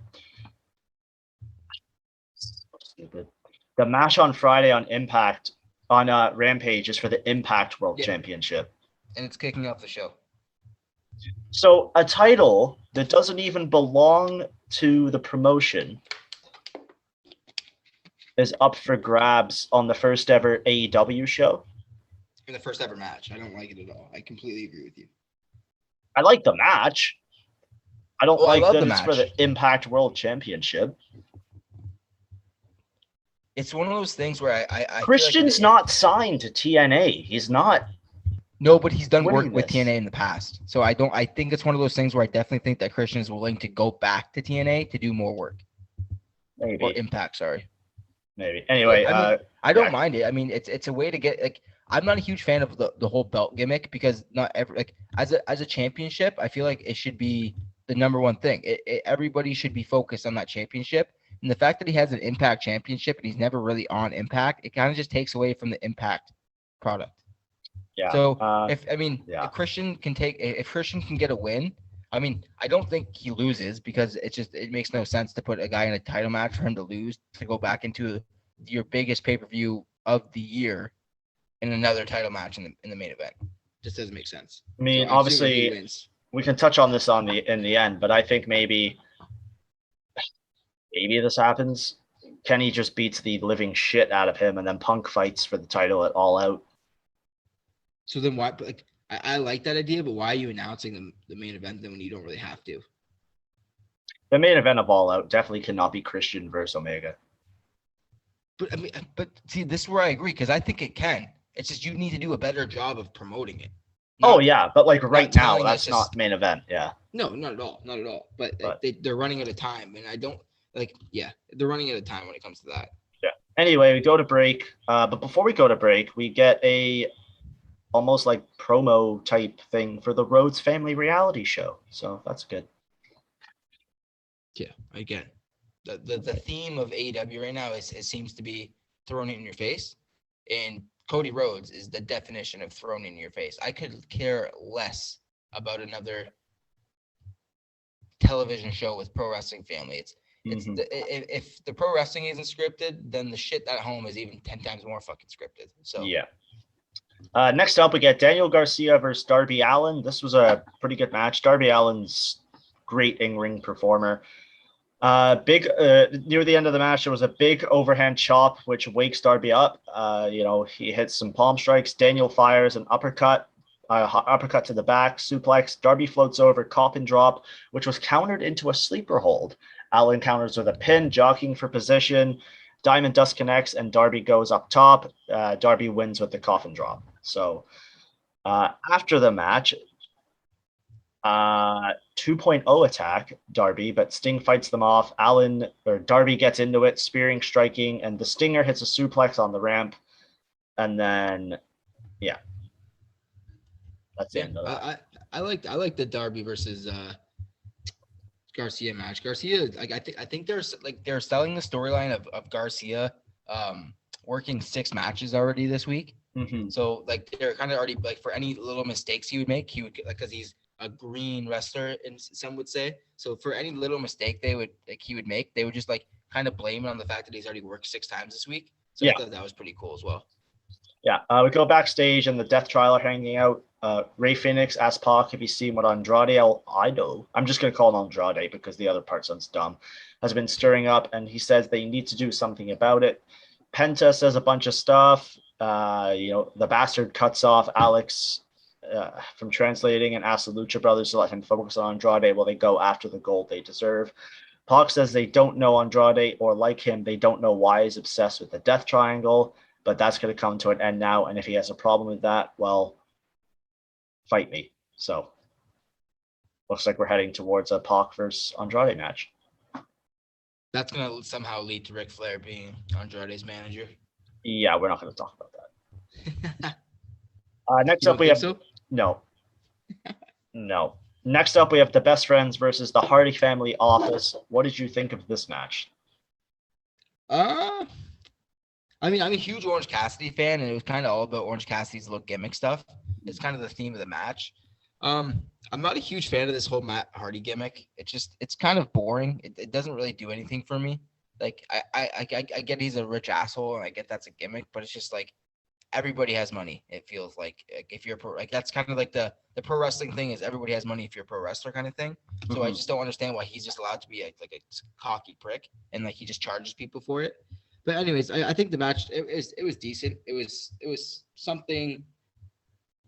Stupid. The match on Friday on Impact on Rampage is for the Impact World Championship, and it's kicking off the show. So a title that doesn't even belong to the promotion is up for grabs on the first ever AEW show. In the first ever match. I don't like it at all. I completely agree with you. I like the match. I don't I like love that the it's for match. the Impact World Championship. It's one of those things where I Christian's feel like not signed to TNA. He's not. No, but he's done winning work with this. TNA in the past. So I think it's one of those things where I definitely think that Christian is willing to go back to TNA to do more work. Maybe. Or Impact, sorry. Maybe. Anyway, I don't mind it. I mean, it's a way to get like I'm not a huge fan of the whole belt gimmick because not every like as a championship, I feel like it should be the number one thing. Everybody should be focused on that championship. And the fact that he has an Impact championship and he's never really on Impact, it kind of just takes away from the Impact product. Yeah. So if Christian can get a win, I mean, I don't think he loses because it makes no sense to put a guy in a title match for him to lose to go back into your biggest pay-per-view of the year in another title match in the main event. Just doesn't make sense. I mean, obviously, we can touch on this in the end, but I think maybe this happens. Kenny just beats the living shit out of him, and then Punk fights for the title at All Out. So then why? Like, I like that idea, but why are you announcing the main event then when you don't really have to? The main event of All Out definitely cannot be Christian versus Omega. But I mean, see, this is where I agree because I think it can. It's just you need to do a better job of promoting it. But like right now, that's not main event. Yeah. No, not at all, not at all. But they're running at a time, and I don't like. Yeah, they're running at a time when it comes to that. Yeah. Anyway, we go to break. But before we go to break, we get a almost like promo type thing for the Rhodes Family reality show. So that's good. Yeah, again, the theme of AEW right now is it seems to be thrown in your face, and Cody Rhodes is the definition of thrown in your face. I could care less about another television show with Pro Wrestling Family. If the pro wrestling isn't scripted, then the shit at home is even 10 times more fucking scripted. So yeah. Next up, we get Daniel Garcia versus Darby Allin. This was a pretty good match. Darby Allin's great in-ring performer. Near the end of the match, there was a big overhand chop, which wakes Darby up. He hits some palm strikes. Daniel fires an uppercut to the back, suplex. Darby floats over, coffin drop, which was countered into a sleeper hold. Allin counters with a pin, jockeying for position. Diamond Dust connects, and Darby goes up top. Darby wins with the coffin drop. So after the match, 2.0 attack Darby, but Sting fights them off. Darby gets into it, spearing, striking, and the Stinger hits a suplex on the ramp. And then, yeah. That's the end of that. I like the Darby versus Garcia match. Garcia, like I think they're selling the storyline of Garcia working 6 matches already this week. Mm-hmm. So like they're kind of already like for any little mistakes he would make, he would like because he's a green wrestler, and some would say. So for any little mistake he would make, they would just like kind of blame it on the fact that he's already worked 6 times this week. So yeah. I thought that was pretty cool as well. Yeah, we go backstage and the Death Trial are hanging out. Ray Phoenix asks Pac if he's seen what Andrade Ido, I'm just going to call him Andrade because the other part sounds dumb, has been stirring up, and he says they need to do something about it. Penta says a bunch of stuff. The bastard cuts off Alex from translating and asks the Lucha Brothers to let him focus on Andrade while they go after the gold they deserve. Pac says they don't know Andrade or like him. They don't know why he's obsessed with the Death Triangle, but that's going to come to an end now. And if he has a problem with that, well, fight me. So looks like we're heading towards a Pac versus Andrade match. That's going to somehow lead to Ric Flair being Andrade's manager. Yeah, we're not going to talk about that. Next up, we have... So? No. Next up, we have the Best Friends versus the Hardy Family Office. What did you think of this match? I mean, I'm a huge Orange Cassidy fan, and it was kind of all about Orange Cassidy's little gimmick stuff. It's kind of the theme of the match. I'm not a huge fan of this whole Matt Hardy gimmick. It's kind of boring. It doesn't really do anything for me. Like, I get he's a rich asshole, and I get that's a gimmick, but it's just like everybody has money. It feels like if you're that's kind of like the pro wrestling thing is everybody has money if you're a pro wrestler kind of thing. So I just don't understand why he's just allowed to be like a cocky prick and like he just charges people for it. But anyways, I think the match it was decent. It was something.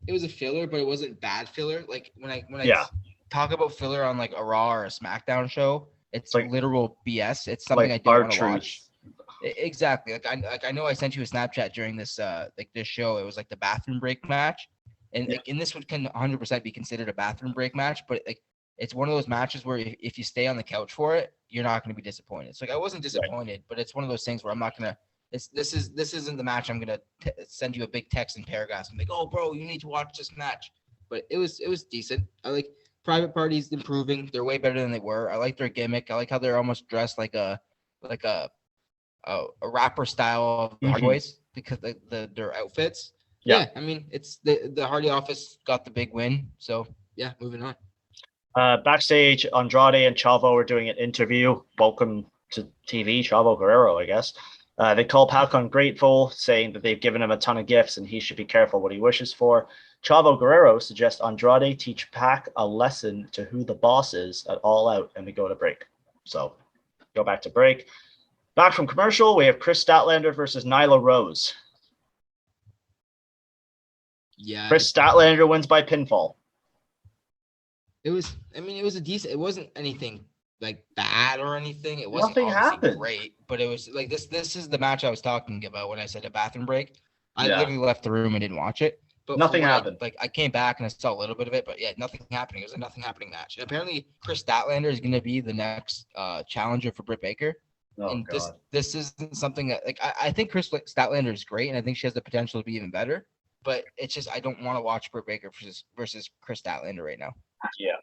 It was a filler, but it wasn't bad filler. Like when I talk about filler on like a Raw or a SmackDown show, it's like literal BS. It's something I like don't our want to watch. truth. Exactly. I know I sent you a Snapchat during this this show. It was like the bathroom break match, and Yeah. like and this would can 100% be considered a bathroom break match, but like it's one of those matches where if you stay on the couch for it, you're not going to be disappointed. So like I wasn't disappointed, but it's one of those things where I'm not gonna. This isn't the match I'm gonna send you a big text in paragraphs and be like, oh bro, you need to watch this match. But it was decent. I like Private Party's improving. They're way better than they were. I like their gimmick. I like how they're almost dressed like a rapper style of the Hardy Boys because their outfits. Yeah, I mean it's the Hardy Office got the big win. So yeah, moving on. Backstage, Andrade and Chavo are doing an interview. Welcome to TV, Chavo Guerrero, I guess. They call Pac ungrateful, saying that they've given him a ton of gifts and he should be careful what he wishes for. Chavo Guerrero suggests Andrade teach Pac a lesson to who the boss is at All Out, and we go to break. So go back to break. Back from commercial, we have Chris Statlander versus Nyla Rose. Yeah. Chris Statlander wins by pinfall. It was a decent. It wasn't anything like bad or anything. It wasn't Nothing happened. Great, but it was like this. This is the match I was talking about when I said a bathroom break. I Yeah. literally left the room and didn't watch it. But nothing happened. I came back and I saw a little bit of it, but yeah, nothing happening. It was a nothing happening match. And apparently, Chris Statlander is going to be the next challenger for Britt Baker. Oh, and God. this isn't something that like I think Chris Statlander is great, and I think she has the potential to be even better. But it's just I don't want to watch Britt Baker versus Chris Statlander right now. Yeah.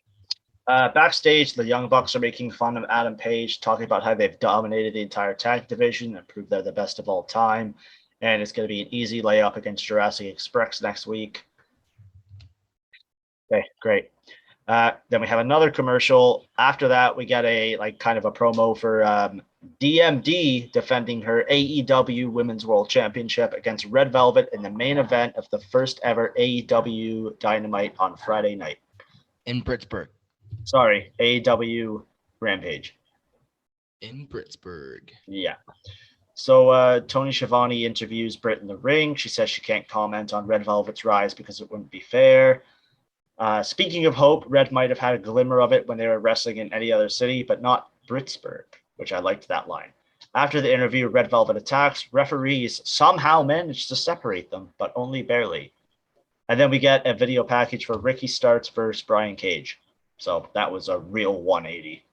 Backstage, the Young Bucks are making fun of Adam Page, talking about how they've dominated the entire tag division and proved they're the best of all time. And it's going to be an easy layup against Jurassic Express next week. Okay, great. Then we have another commercial. After that, we get a kind of a promo for DMD defending her AEW Women's World Championship against Red Velvet in the main event of the first ever AEW Dynamite on Friday night. In Pittsburgh. Sorry, AEW Rampage. In Pittsburgh. Yeah. So Tony Schiavone interviews Britt in the ring. She says she can't comment on Red Velvet's rise because it wouldn't be fair. Speaking of hope, Red might have had a glimmer of it when they were wrestling in any other city, but not Pittsburgh, which I liked that line. After the interview, Red Velvet attacks. Referees somehow managed to separate them, but only barely. And then we get a video package for Ricky Starks versus Brian Cage. So that was a real 180.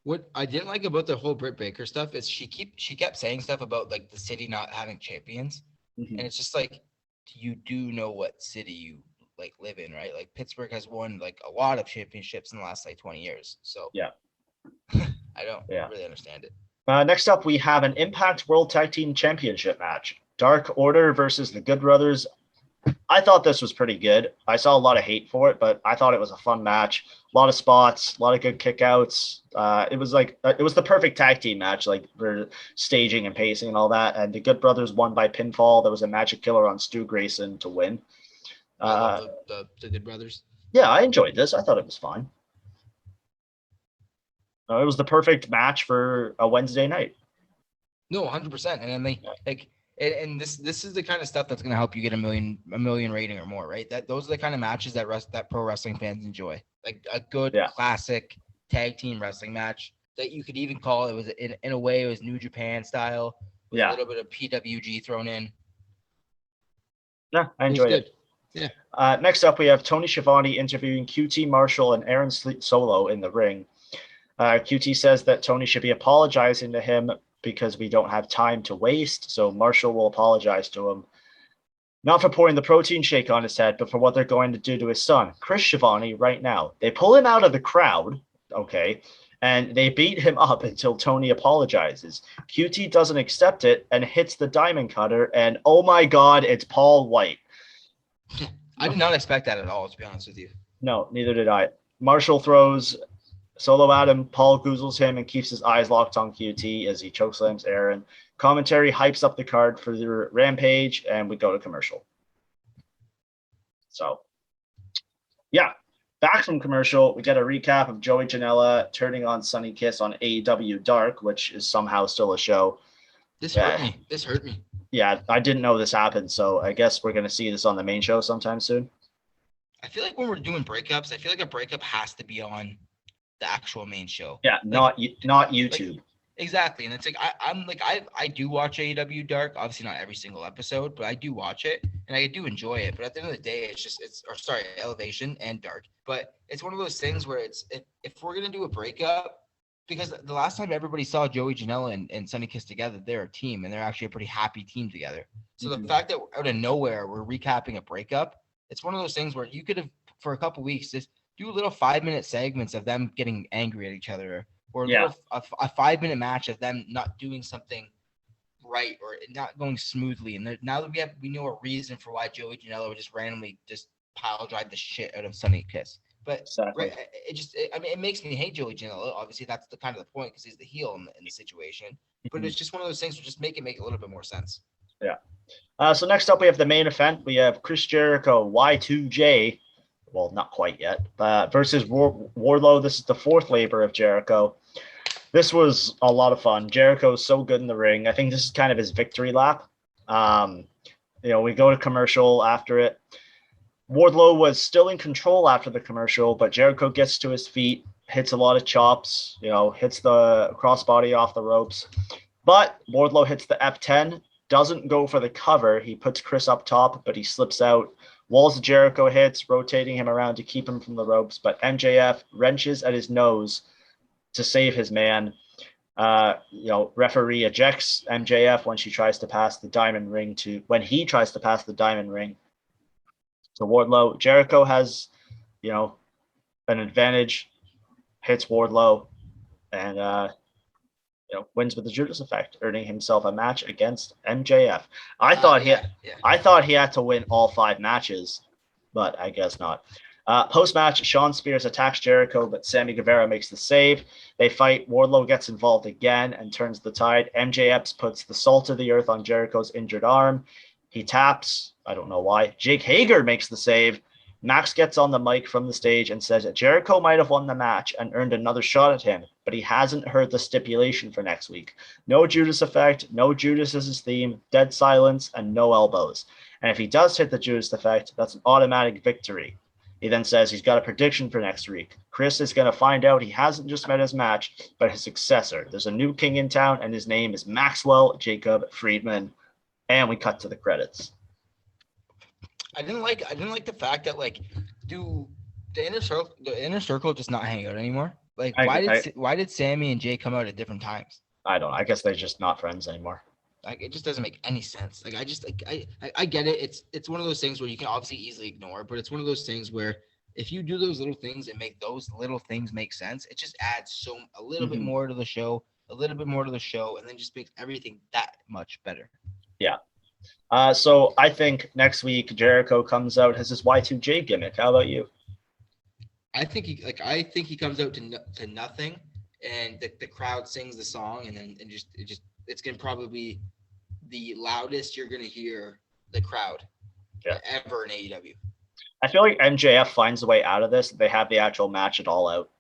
What I didn't like about the whole Britt Baker stuff is she kept saying stuff about like the city not having champions. Mm-hmm. And it's just like, you do know what city you like live in, right? Like Pittsburgh has won like a lot of championships in the last like 20 years. So yeah, I don't really understand it. Next up, we have an Impact World Tag Team Championship match. Dark Order versus the Good Brothers. I thought this was pretty good. I saw a lot of hate for it, but I thought it was a fun match. A lot of spots, a lot of good kickouts. It was the perfect tag team match, like for staging and pacing and all that. And the Good Brothers won by pinfall. There was a magic killer on Stu Grayson to win. I love the Good Brothers. Yeah, I enjoyed this. I thought it was fine. It was the perfect match for a Wednesday night. No, 100%. And then and this is the kind of stuff that's going to help you get a million rating or more, right? Those are the kind of matches that pro wrestling fans enjoy. Like a good classic tag team wrestling match that you could even call it was in a way it was New Japan style with a little bit of PWG thrown in. Yeah, I enjoyed it. Yeah. Next up, we have Tony Schiavone interviewing QT Marshall and Aaron Solo in the ring. QT says that Tony should be apologizing to him because we don't have time to waste. So Marshall will apologize to him. Not for pouring the protein shake on his head, but for what they're going to do to his son, Chris Schiavone, right now. They pull him out of the crowd, okay, and they beat him up until Tony apologizes. QT doesn't accept it and hits the diamond cutter, and oh my God, it's Paul White. I did not expect that at all, to be honest with you. No, neither did I. Marshall throws Solo at him. Paul goozles him and keeps his eyes locked on QT as he chokeslams Aaron. Commentary hypes up the card for the Rampage, and we go to commercial. So, yeah. Back from commercial, we get a recap of Joey Janela turning on Sonny Kiss on AEW Dark, which is somehow still a show. This hurt me. This hurt me. Yeah, I didn't know this happened, so I guess we're gonna see this on the main show sometime soon. I feel like when we're doing breakups, I feel like a breakup has to be on the actual main show. Yeah, not YouTube. Like, exactly, and it's like I do watch AEW Dark. Obviously, not every single episode, but I do watch it and I do enjoy it. But at the end of the day, Elevation and Dark. But it's one of those things where it's if we're gonna do a breakup, because the last time everybody saw Joey Janela and Sonny Kiss together, they're a team and they're actually a pretty happy team together. So the fact that out of nowhere we're recapping a breakup, it's one of those things where you could have for a couple weeks just do little 5-minute segments of them getting angry at each other, or a 5-minute match of them not doing something right or not going smoothly. And now that we know a reason for why Joey Janela would just randomly just pile drive the shit out of Sonny Kiss. But exactly. it makes me hate Joey Janela. Obviously, that's the kind of the point because he's the heel in the situation. But it's just one of those things that just make a little bit more sense. Yeah. So next up, we have the main event. We have Chris Jericho, Y2J. Well, not quite yet. Versus Wardlow. This is the fourth labor of Jericho. This was a lot of fun. Jericho is so good in the ring. I think this is kind of his victory lap. We go to commercial after it. Wardlow was still in control after the commercial, but Jericho gets to his feet, hits a lot of chops, hits the crossbody off the ropes. But Wardlow hits the F10, doesn't go for the cover. He puts Chris up top, but he slips out. Walls of Jericho hits, rotating him around to keep him from the ropes, but MJF wrenches at his nose to save his man. Referee ejects MJF when he tries to pass the diamond ring to Wardlow. Jericho has, an advantage, hits Wardlow, and wins with the Judas effect, earning himself a match against MJF. I thought he had to win all 5 matches, but I guess not. Post-match, Shawn Spears attacks Jericho, but Sammy Guevara makes the save. They fight. Wardlow gets involved again and turns the tide. MJF puts the salt of the earth on Jericho's injured arm. He taps. I don't know why. Jake Hager makes the save. Max gets on the mic from the stage and says that Jericho might have won the match and earned another shot at him, but he hasn't heard the stipulation for next week. No Judas effect, no Judas as his theme, dead silence, and no elbows. And if he does hit the Judas effect, that's an automatic victory. He then says he's got a prediction for next week. Chris is going to find out he hasn't just met his match, but his successor. There's a new king in town, and his name is Maxwell Jacob Friedman. And we cut to the credits. I didn't like the fact that do the inner circle just not hang out anymore? Why did Sammy and Jay come out at different times? I don't know. I guess they're just not friends anymore. It just doesn't make any sense. I get it. It's one of those things where you can obviously easily ignore, but it's one of those things where if you do those little things and make those little things make sense, it just adds a little bit more to the show, and then just makes everything that much better. Yeah. So I think next week Jericho comes out as his Y2J gimmick. How about you? I think he comes out to nothing, and the crowd sings the song, and then it's gonna probably be the loudest you're gonna hear the crowd ever in AEW. I feel like MJF finds a way out of this. They have the actual match at All Out.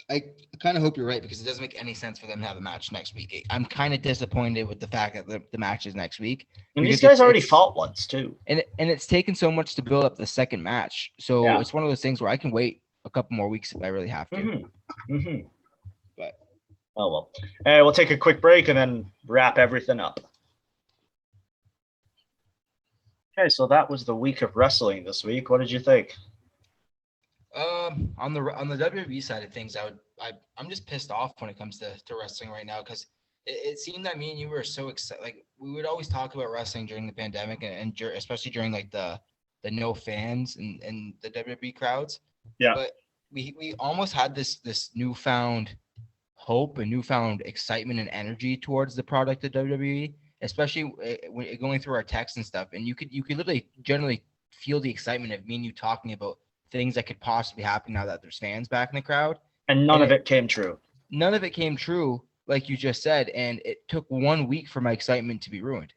I kind of hope you're right because it doesn't make any sense for them to have a match next week. I'm kind of disappointed with the fact that the match is next week. And these guys already fought once too. And it's taken so much to build up the second match. So it's one of those things where I can wait a couple more weeks if I really have to. But oh well. Hey, we'll take a quick break and then wrap everything up. Okay, so that was the week of wrestling this week. What did you think? On the WWE side of things, I'm just pissed off when it comes to wrestling right now because it seemed that me and you were so excited. Like we would always talk about wrestling during the pandemic and especially during the no fans and the WWE crowds. Yeah. But we almost had this newfound hope and newfound excitement and energy towards the product of WWE, especially when going through our texts and stuff. And you could literally generally feel the excitement of me and you talking about things that could possibly happen now that there's fans back in the crowd. And none of it came true. None of it came true, like you just said, and it took 1 week for my excitement to be ruined.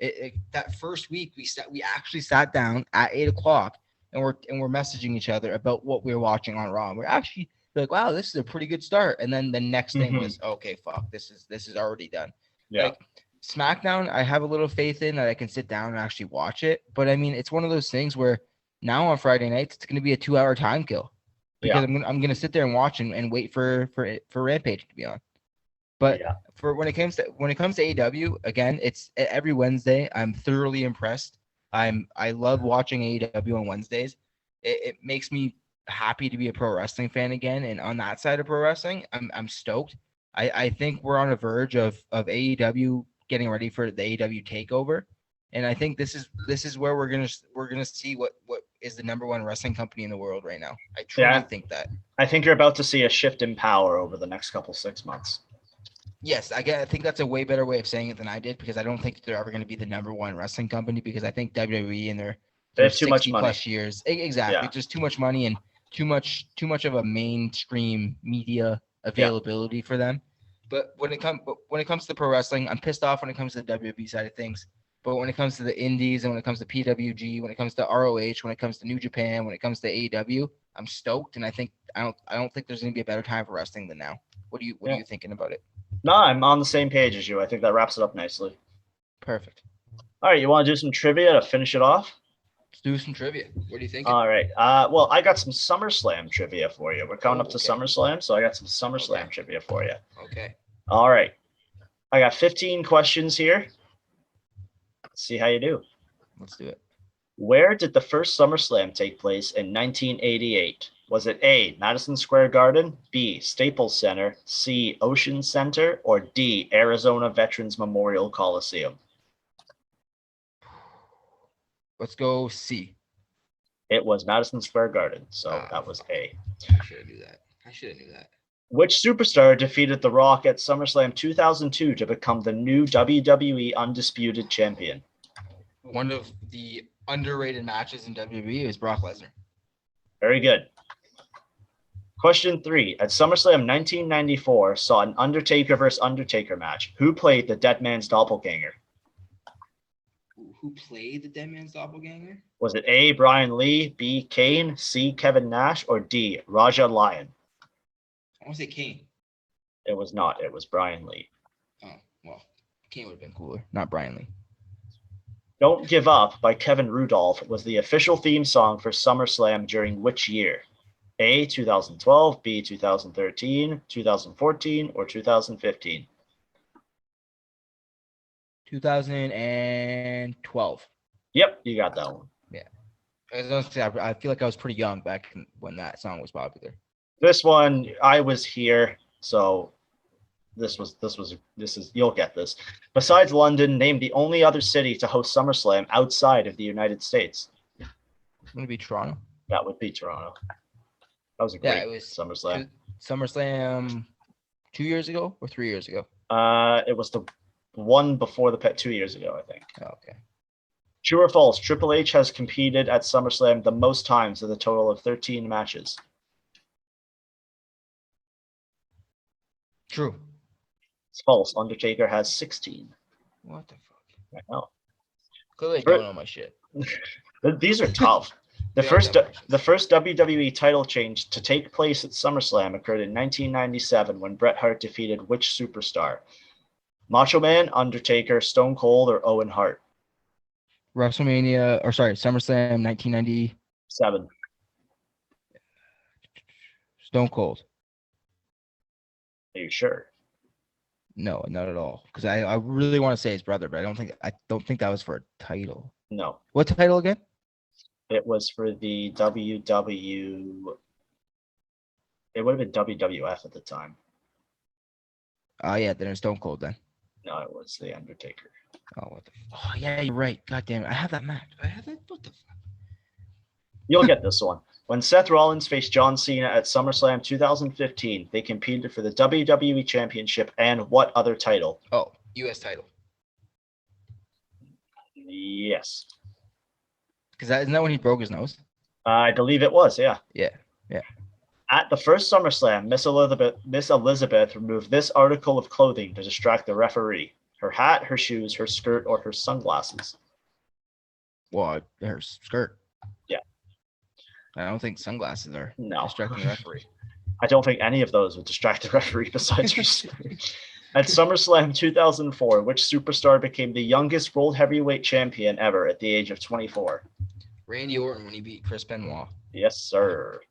That first week we actually sat down at 8:00 and we're messaging each other about what we were watching on Raw. We're actually like, wow, this is a pretty good start. And then the next thing was, okay, fuck, this is already done. Yeah. Like SmackDown, I have a little faith in that I can sit down and actually watch it. But I mean, it's one of those things where now on Friday nights, it's going to be a 2-hour time kill because Yeah. I'm gonna sit there and watch and wait for Rampage to be on. But Yeah. for when it comes to AEW, again, it's every Wednesday. I'm thoroughly impressed. I love watching AEW on Wednesdays. It makes me happy to be a pro wrestling fan again. And on that side of pro wrestling, I'm stoked. I think we're on a verge of AEW getting ready for the AEW takeover. And I think this is where we're gonna see what is the number one wrestling company in the world right now. I truly think that. I think you're about to see a shift in power over the next 6 months. Yes, I think that's a way better way of saying it than I did, because I don't think they're ever going to be the number one wrestling company, because I think WWE in their They have too much 60 money. plus years, exactly, Yeah. just too much money and too much of a mainstream media availability for them. But when it comes to pro wrestling, I'm pissed off when it comes to the WWE side of things. But when it comes to the indies and when it comes to PWG, when it comes to ROH, when it comes to New Japan, when it comes to AEW, I'm stoked, and I don't think there's going to be a better time for wrestling than now. What are you thinking about it? No, I'm on the same page as you. I think that wraps it up nicely. Perfect. All right, you want to do some trivia to finish it off? Let's do some trivia. What do you think? All right. Well, I got some SummerSlam trivia for you. We're coming up to SummerSlam, so I got some SummerSlam trivia for you. Okay. All right. I got 15 questions here. Let's see how you do. Let's do it. Where did the first SummerSlam take place in 1988? Was it A, Madison Square Garden, B, Staples Center, C, Ocean Center, or D, Arizona Veterans Memorial Coliseum? Let's go C. It was Madison Square Garden, so that was A. I should have knew that. Which superstar defeated The Rock at SummerSlam 2002 to become the new WWE Undisputed Champion? One of the underrated matches in WWE is Brock Lesnar. Very good. Question 3. At SummerSlam 1994 saw an Undertaker vs. Undertaker match. Who played the Dead Man's Doppelganger? Who played the Dead Man's Doppelganger? Was it A, Brian Lee, B, Kane, C, Kevin Nash, or D, Raja Lyon? I want to say Kane. It was not. It was Brian Lee. Oh, well, Kane would have been cooler, not Brian Lee. Don't Give Up by Kevin Rudolph was the official theme song for SummerSlam during which year? A, 2012, B, 2013, 2014, or 2015? 2012. Yep, you got that one. Yeah. I feel like I was pretty young back when that song was popular. This one, I was here, so this is you'll get this. Besides London, name the only other city to host SummerSlam outside of the United States. It's going to be Toronto. That would be Toronto. That was a great SummerSlam. SummerSlam 2 years ago or 3 years ago? It was the one before the 2 years ago, I think. Oh, okay. True or false? Triple H has competed at SummerSlam the most times with a total of 13 matches. True. It's false. Undertaker has 16. What the fuck? I know. Clearly, I don't know my shit. These are tough. The first WWE title change to take place at SummerSlam occurred in 1997 when Bret Hart defeated which superstar? Macho Man, Undertaker, Stone Cold, or Owen Hart? SummerSlam 1997. Stone Cold. Are you sure? No, not at all. Because I really want to say his brother, but I don't think that was for a title. No. What title again? It was for the WW. It would have been WWF at the time. Oh yeah, then it's Stone Cold then. No, it was the Undertaker. Oh yeah, you're right. God damn it, I have that match. I have that. What the fuck? You'll get this one. When Seth Rollins faced John Cena at SummerSlam 2015, they competed for the WWE Championship and what other title? Oh, U.S. title. Yes. Because isn't that when he broke his nose? I believe it was, yeah. Yeah. At the first SummerSlam, Miss Elizabeth removed this article of clothing to distract the referee. Her hat, her shoes, her skirt, or her sunglasses? Well, her skirt. Yeah. I don't think sunglasses are distracting the referee. I don't think any of those would distract the referee besides her skirt. At SummerSlam 2004, which superstar became the youngest World Heavyweight Champion ever at the age of 24? Randy Orton when he beat Chris Benoit Yes, sir.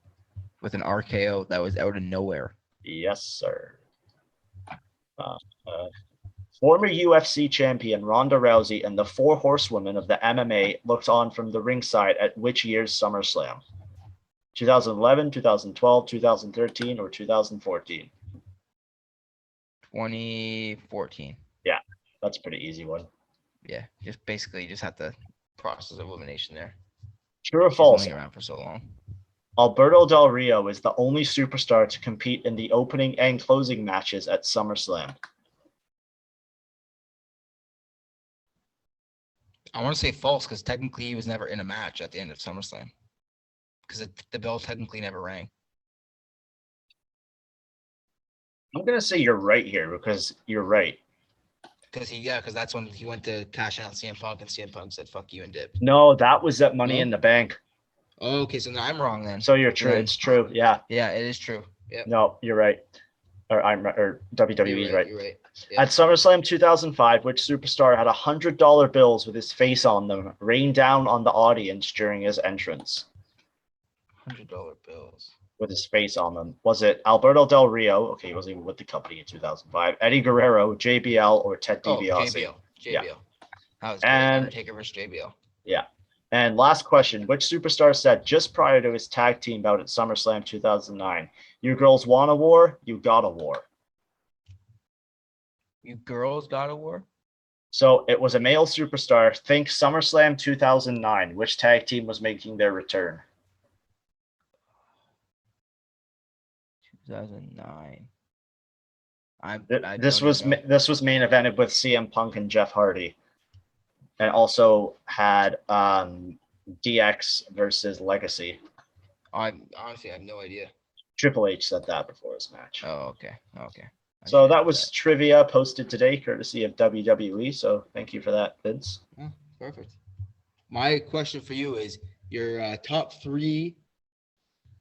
with an RKO that was out of nowhere. Yes, sir. Former UFC champion Ronda Rousey and the Four Horsewomen of the MMA looked on from the ringside at which year's SummerSlam? 2011, 2012, 2013, or 2014? 2014. Yeah, that's a pretty easy one. Yeah, just basically just had the process of elimination there. True or He's false? only around for so long. Alberto Del Rio is the only superstar to compete in the opening and closing matches at SummerSlam. I want to say false because technically he was never in a match at the end of SummerSlam because the bell technically never rang. I'm going to say you're right here because you're right. Because that's when he went to cash out CM Punk and CM Punk said, fuck you and dipped. No, that was at Money No? in the Bank. Oh, okay, so now I'm wrong then. So you're true. Then, it's true. Yeah. Yeah, it is true. Yeah. No, you're right. Or WWE's right. You're right. Yeah. At SummerSlam 2005, which superstar had $100 bills with his face on them rain down on the audience during his entrance? $100 bills. With his face on them. Was it Alberto Del Rio? Okay, he wasn't even with the company in 2005. Eddie Guerrero, JBL, or Ted DiBiase? JBL. Yeah. That was great. Undertaker versus JBL. Yeah. And last question. Which superstar said just prior to his tag team bout at SummerSlam 2009, "You girls want a war, you got a war"? You girls got a war? So it was a male superstar. Think SummerSlam 2009. Which tag team was making their return? 2009. This was main evented with CM Punk and Jeff Hardy, and also had DX versus Legacy. I honestly have no idea. Triple H said that before his match. Oh, okay. So that was trivia posted today, courtesy of WWE. So thank you for that, Vince. Yeah, perfect. My question for you is your top 3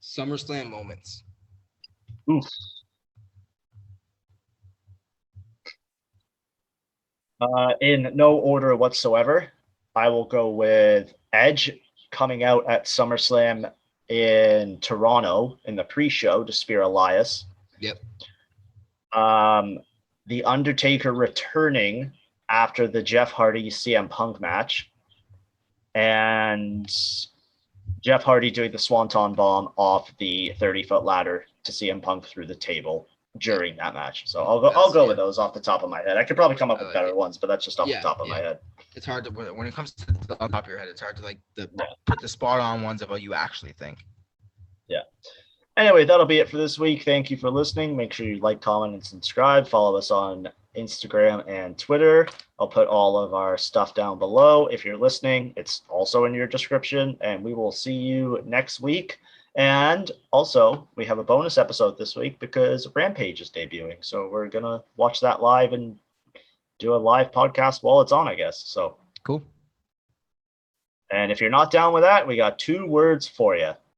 SummerSlam moments. Oof. In no order whatsoever, I will go with Edge coming out at SummerSlam in Toronto in the pre-show to spear Elias. Yep. The Undertaker returning after the Jeff Hardy CM Punk match, and Jeff Hardy doing the Swanton Bomb off the 30-foot ladder to CM Punk through the table during that match. So I'll go with those off the top of my head. I could probably come up with better ones, but that's just off the top of my head. It's hard to, when it comes to the on top of your head, it's hard to put the spot on ones of what you actually think. Yeah. Anyway, that'll be it for this week. Thank you for listening. Make sure you like, comment, and subscribe. Follow us on Instagram and Twitter. I'll put all of our stuff down below. If you're listening, it's also in your description, and we will see you next week. And also, we have a bonus episode this week because Rampage is debuting. So we're going to watch that live and do a live podcast while it's on, I guess. So cool. And if you're not down with that, we got 2 words for you.